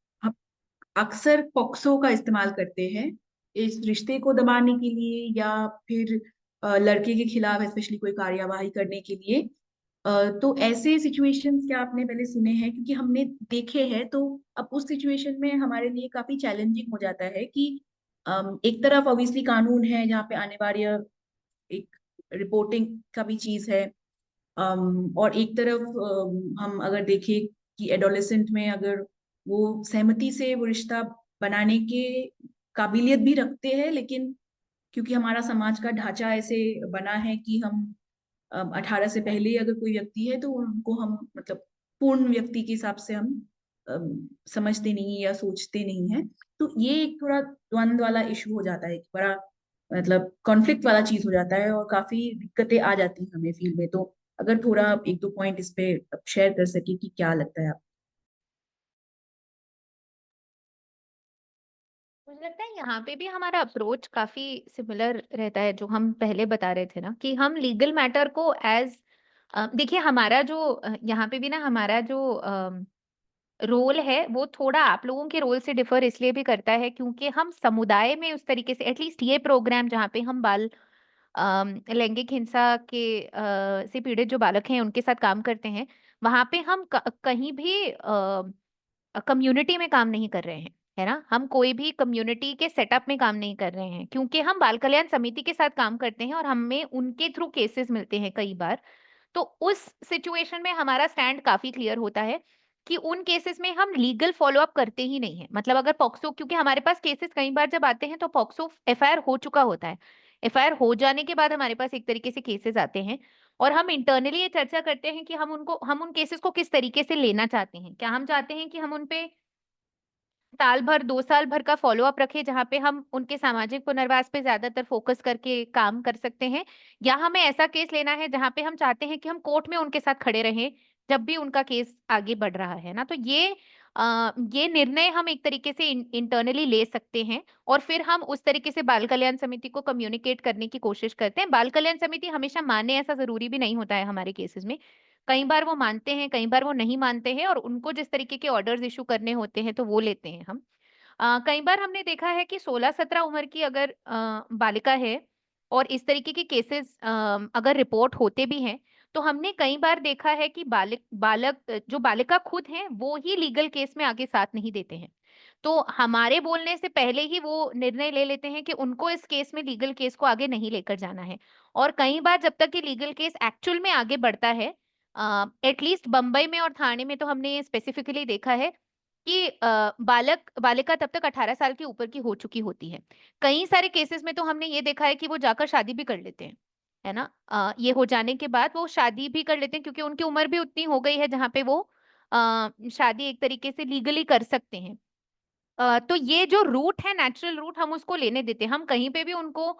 अक्सर पॉक्सो का इस्तेमाल करते हैं इस रिश्ते को दबाने के लिए, या फिर लड़के के खिलाफ स्पेशली कोई कार्यवाही करने के लिए। तो ऐसे सिचुएशंस क्या आपने पहले सुने हैं? क्योंकि हमने देखे हैं, तो अब उस सिचुएशन में हमारे लिए काफी चैलेंजिंग हो जाता है कि एक तरफ ऑब्वियसली कानून है जहाँ पे अनिवार्य एक रिपोर्टिंग का भी चीज है, और एक तरफ हम अगर देखें कि एडोलेसेंट में अगर वो सहमति से वो रिश्ता बनाने के काबिलियत भी रखते हैं, लेकिन क्योंकि हमारा समाज का ढांचा ऐसे बना है कि हम 18 से पहले अगर कोई व्यक्ति है तो उनको हम मतलब पूर्ण व्यक्ति के हिसाब से हम समझते नहीं या सोचते नहीं है। तो ये एक थोड़ा द्वंद वाला इशू हो जाता है कि बड़ा मतलब कॉन्फ्लिक्ट वाला चीज हो जाता है और काफी दिक्कतें आ जाती हैं हमें फील्ड में। तो अगर थोड़ा आप एक दो पॉइंट इस पे शेयर कर सके कि क्या लगता है आप। मुझे लगता है यहाँ पे भी हमारा अप्रोच काफी सिमिलर रहता है, जो हम पहले बता रहे थे ना, कि हम लीगल मैटर को एज, देखिए हमारा जो यहाँ पे भी ना हमारा जो रोल है वो थोड़ा आप लोगों के रोल से डिफर इसलिए भी करता है क्योंकि हम समुदाय में उस तरीके से, एटलीस्ट ये प्रोग्राम जहाँ पे हम बाल लैंगिक हिंसा के से पीड़ित जो बालक हैं उनके साथ काम करते हैं, वहां पे हम कहीं भी कम्युनिटी में काम नहीं कर रहे हैं, है ना। हम कोई भी कम्युनिटी के सेटअप में काम नहीं कर रहे हैं क्योंकि हम बाल कल्याण समिति के साथ काम करते हैं और हमें उनके थ्रू केसेस मिलते हैं कई बार। तो उस सिचुएशन में हमारा स्टैंड काफी क्लियर होता है कि उन केसेस में हम लीगल फॉलो अप करते ही नहीं है। मतलब अगर पॉक्सो, क्योंकि हमारे पास केसेस कई बार जब आते हैं तो पॉक्सो एफआईआर हो चुका होता है, एफआईआर हो जाने के बाद हमारे पास एक तरीके से केसेस आते हैं और हम इंटरनली ये चर्चा करते हैं कि हम उन केसेस को किस तरीके से लेना चाहते हैं। क्या हम चाहते हैं कि हम उन पे साल भर 2 साल भर का फॉलो अप रखें जहां पे हम उनके सामाजिक पुनर्वास पे ज्यादातर फोकस करके काम कर सकते हैं, या हमें ऐसा केस लेना है जहां पे हम चाहते हैं कि हम कोर्ट में उनके साथ खड़े रहें जब भी उनका केस आगे बढ़ रहा है ना। तो ये निर्णय हम एक तरीके से इंटरनली ले सकते हैं और फिर हम उस तरीके से बाल कल्याण समिति को कम्युनिकेट करने की कोशिश करते हैं। बाल कल्याण समिति हमेशा माने ऐसा जरूरी भी नहीं होता है हमारे केसेस में, कई बार वो मानते हैं, कई बार वो नहीं मानते हैं और उनको जिस तरीके के ऑर्डर्स इशू करने होते हैं तो वो लेते हैं हम। कई बार हमने देखा है कि 16-17 उम्र की अगर बालिका है और इस तरीके के केसेस अगर रिपोर्ट होते भी हैं, तो हमने कई बार देखा है कि जो बालिका खुद है वो ही लीगल केस में आगे साथ नहीं देते हैं। तो हमारे बोलने से पहले ही वो निर्णय ले लेते हैं कि उनको इस केस में, लीगल केस को आगे नहीं लेकर जाना है। और कई बार जब तक कि लीगल केस एक्चुअल में आगे बढ़ता है, एटलीस्ट बम्बई में और थाने में तो हमने ये स्पेसिफिकली देखा है कि बालिका तब तक 18 साल के ऊपर की हो चुकी होती है। कई सारे केसेस में तो हमने ये देखा है कि वो जाकर शादी भी कर लेते हैं, है ना। ये हो जाने के बाद वो शादी भी कर लेते हैं क्योंकि उनकी उम्र भी उतनी हो गई है जहाँ पे वो शादी एक तरीके से लीगली कर सकते हैं। तो ये जो रूट है, नेचुरल रूट, हम उसको लेने देते हैं। हम कहीं पे भी उनको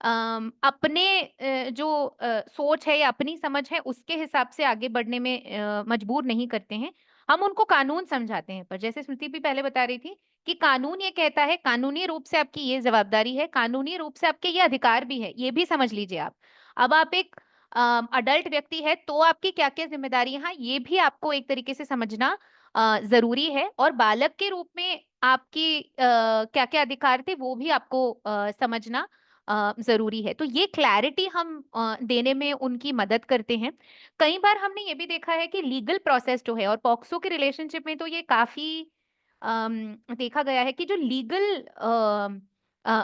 अपने जो सोच है या अपनी समझ है उसके हिसाब से आगे बढ़ने में मजबूर नहीं करते हैं। हम उनको कानून समझाते हैं, पर जैसे स्मृति भी पहले बता रही थी कि कानून ये कहता है, कानूनी रूप से आपकी ये जवाबदारी है, कानूनी रूप से आपके ये अधिकार भी है, ये भी समझ लीजिए आप। अब आप एक अडल्ट व्यक्ति है तो आपकी क्या क्या जिम्मेदारी है, हाँ, ये भी आपको एक तरीके से समझना जरूरी है। और बालक के रूप में आपकी क्या क्या अधिकार थे वो भी आपको समझना जरूरी है। तो ये क्लैरिटी हम देने में उनकी मदद करते हैं। कई बार हमने ये भी देखा है कि लीगल प्रोसेस जो है, और पॉक्सो के रिलेशनशिप में तो ये काफी देखा गया है कि जो लीगल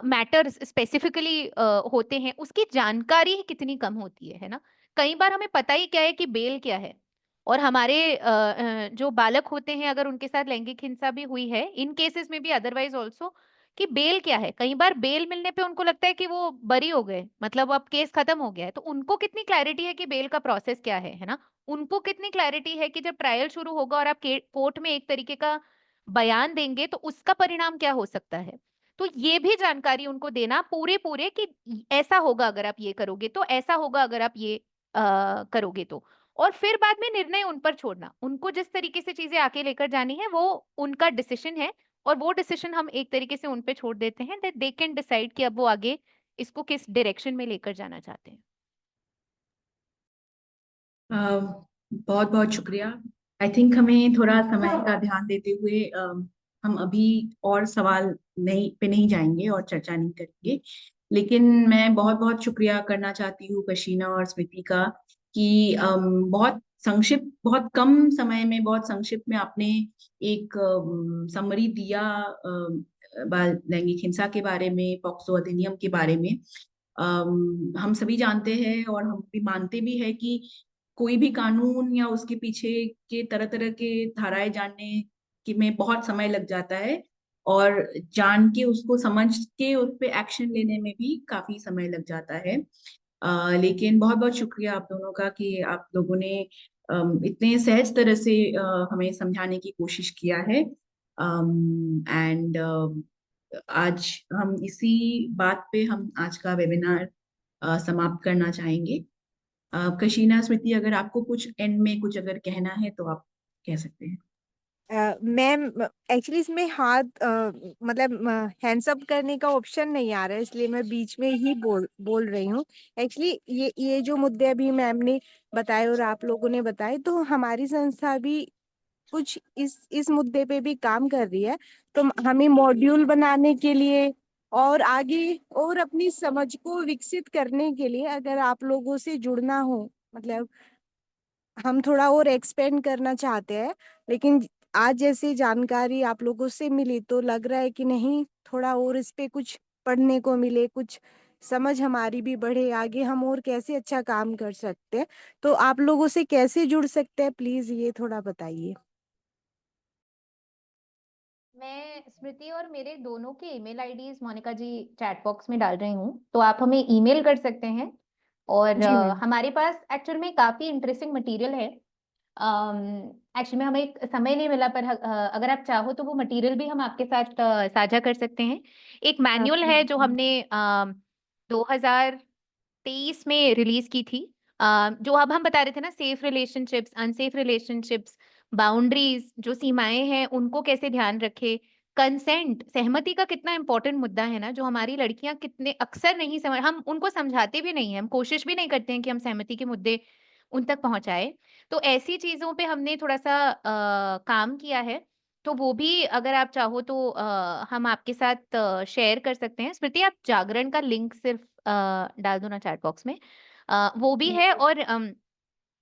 मैटर्स स्पेसिफिकली होते हैं उसकी जानकारी ही कितनी कम होती है ना। कई बार हमें पता ही क्या है कि बेल क्या है, और हमारे जो बालक होते हैं अगर उनके साथ लैंगिक हिंसा भी हुई है, इन केसेस में भी अदरवाइज ऑल्सो, कि बेल क्या है। कई बार बेल मिलने पे उनको लगता है कि वो बरी हो गए, मतलब अब केस खत्म हो गया है। तो उनको कितनी क्लैरिटी है कि बेल का प्रोसेस क्या है ना। उनको कितनी क्लैरिटी है कि जब ट्रायल शुरू होगा और आप कोर्ट में एक तरीके का बयान देंगे तो उसका परिणाम क्या हो सकता है। तो ये भी जानकारी उनको देना पूरे पूरे कि ऐसा होगा अगर आप ये करोगे तो, ऐसा होगा अगर आप ये करोगे तो। और फिर बाद में निर्णय उन पर छोड़ना, उनको जिस तरीके से चीजें आके लेकर जानी है वो उनका डिसीजन है। और वो डिसीजन हम एक तरीके से उन पे छोड़ देते हैं, दैट दे कैन डिसाइड कि अब वो आगे इसको किस डायरेक्शन में लेकर जाना चाहते हैं। बहुत बहुत शुक्रिया। आई थिंक हमें थोड़ा समय का ध्यान देते हुए हम अभी और सवाल नहीं जाएंगे और चर्चा नहीं करेंगे। लेकिन मैं बहुत बहुत शुक्रिया करना चाहती हूँ कशीना और स्मृति का कि बहुत संक्षिप्त, बहुत कम समय में, बहुत संक्षिप्त में आपने एक समरी दिया बाल लैंगिक हिंसा के बारे में, पॉक्सो अधिनियम के बारे में। हम सभी जानते हैं और हम भी मानते भी है कि कोई भी कानून या उसके पीछे के तरह तरह के धाराएं जानने की में बहुत समय लग जाता है, और जान के उसको समझ के उस पे एक्शन लेने में भी काफी समय लग जाता है। लेकिन बहुत बहुत शुक्रिया आप दोनों का कि आप लोगों ने इतने सहज तरह से हमें समझाने की कोशिश किया है। एंड आज हम इसी बात पे हम आज का वेबिनार समाप्त करना चाहेंगे। कशीना, स्मृति, अगर आपको कुछ एंड में कुछ अगर कहना है तो आप कह सकते हैं। मैम, एक्चुअली इसमें हाथ मतलब हैंड्स अप करने का ऑप्शन नहीं आ रहा है, इसलिए मैं बीच में ही बोल रही हूँ। एक्चुअली ये जो मुद्दे अभी मैम ने बताए और आप लोगों ने बताए, तो हमारी संस्था भी कुछ इस मुद्दे पे भी काम कर रही है। तो हमें मॉड्यूल बनाने के लिए और आगे और अपनी समझ को विकसित करने के लिए अगर आप लोगों से जुड़ना हो, मतलब हम थोड़ा और एक्सपेंड करना चाहते हैं। लेकिन आज जैसी जानकारी आप लोगों से मिली तो लग रहा है कि नहीं, थोड़ा और इस पे कुछ पढ़ने को मिले, कुछ समझ हमारी भी बढ़े, आगे हम और कैसे अच्छा काम कर सकते हैं। तो आप लोगों से कैसे जुड़ सकते हैं, प्लीज ये थोड़ा बताइए। मैं स्मृति और मेरे दोनों के ईमेल आईडीज मोनिका जी चैट बॉक्स में डाल रही हूँ, तो आप हमें ईमेल कर सकते हैं। और जी मैम। हमारे पास एक्चुअल में काफी इंटरेस्टिंग मटेरियल है। एक्चुअली में हमें समय नहीं मिला, पर अगर आप चाहो तो वो मटेरियल भी हम आपके साथ साझा कर सकते हैं। एक मैनुअल है जो हमने 2023 में रिलीज की थी, जो अब हम बता रहे थे ना, safe relationships, unsafe relationships, boundaries, जो सीमाएं हैं उनको कैसे ध्यान रखे, कंसेंट, सहमति का कितना इंपॉर्टेंट मुद्दा है ना, जो हमारी लड़कियां कितने अक्सर नहीं समझ, हम उनको समझाते भी नहीं है, हम कोशिश भी नहीं करते हैं कि हम सहमति के मुद्दे उन तक पहुंचाए। तो ऐसी चीजों पे हमने थोड़ा सा काम किया है। तो वो भी अगर आप चाहो तो हम आपके साथ शेयर कर सकते हैं। स्मृति, आप जागरण का लिंक सिर्फ डाल दो ना चैट बॉक्स में, वो भी है। और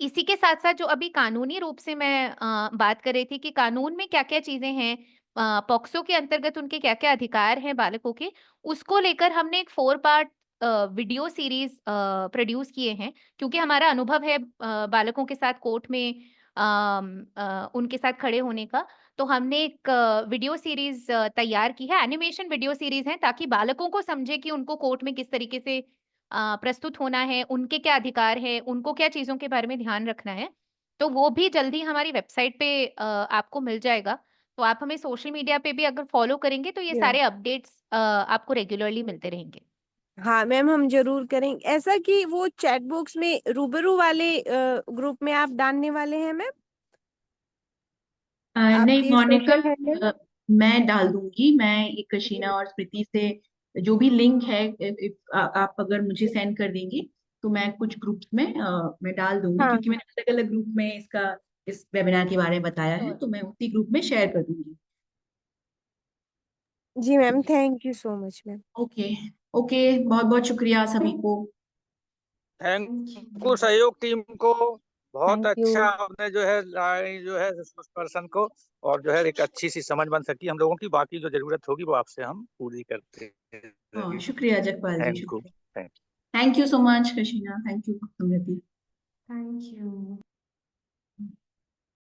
इसी के साथ साथ जो अभी कानूनी रूप से मैं बात कर रही थी कि कानून में क्या क्या चीजें हैं, पॉक्सो के अंतर्गत उनके क्या क्या अधिकार हैं बालकों के, उसको लेकर हमने एक 4 पार्ट वीडियो सीरीज प्रोड्यूस किए हैं। क्योंकि हमारा अनुभव है बालकों के साथ कोर्ट में उनके साथ खड़े होने का, तो हमने एक वीडियो सीरीज तैयार की है, एनिमेशन वीडियो सीरीज है, ताकि बालकों को समझे कि उनको कोर्ट में किस तरीके से प्रस्तुत होना है, उनके क्या अधिकार है, उनको क्या चीजों के बारे में ध्यान रखना है। तो वो भी जल्दी हमारी वेबसाइट पे आपको मिल जाएगा। तो आप हमें सोशल मीडिया पे भी अगर फॉलो करेंगे तो ये जी मैम। सारे अपडेट्स आपको रेगुलरली मिलते रहेंगे। हाँ मैम, हम जरूर करेंगे ऐसा कि वो चैट बॉक्स में रूबरू वाले ग्रुप में आप डालने वाले हैं मैम, नहीं आपके मोनिका, सोशल हैंडल। मैं डाल दूंगी। मैं ये कशीना और स्मृति से जो भी लिंक है, आप अगर मुझे सेंड कर देंगे तो मैं कुछ ग्रुप्स में मैं डाल दूंगी, हाँ क्योंकि मैंने अलग अलग ग्रुप में इस वेबिनार के बारे में बताया है, श्योर। तो मैं उसी ग्रुप में शेयर कर दूंगी। जी ma'am, thank you so much ma'am. Okay. Okay, बहुत बहुत शुक्रिया सभी को। थैंक यू सहयोग टीम को। बहुत थैंक यू। अच्छा आपने जो है जो है पर्सन को, और जो है एक अच्छी सी समझ बन सकी हम लोगों की। बाकी जो जरूरत होगी वो आपसे हम पूरी करते रहेंगे। शुक्रिया जगपाल जी, थैंक यू। शुक्रिया। Thank you so much Kashina, thank you Smriti. Thank you.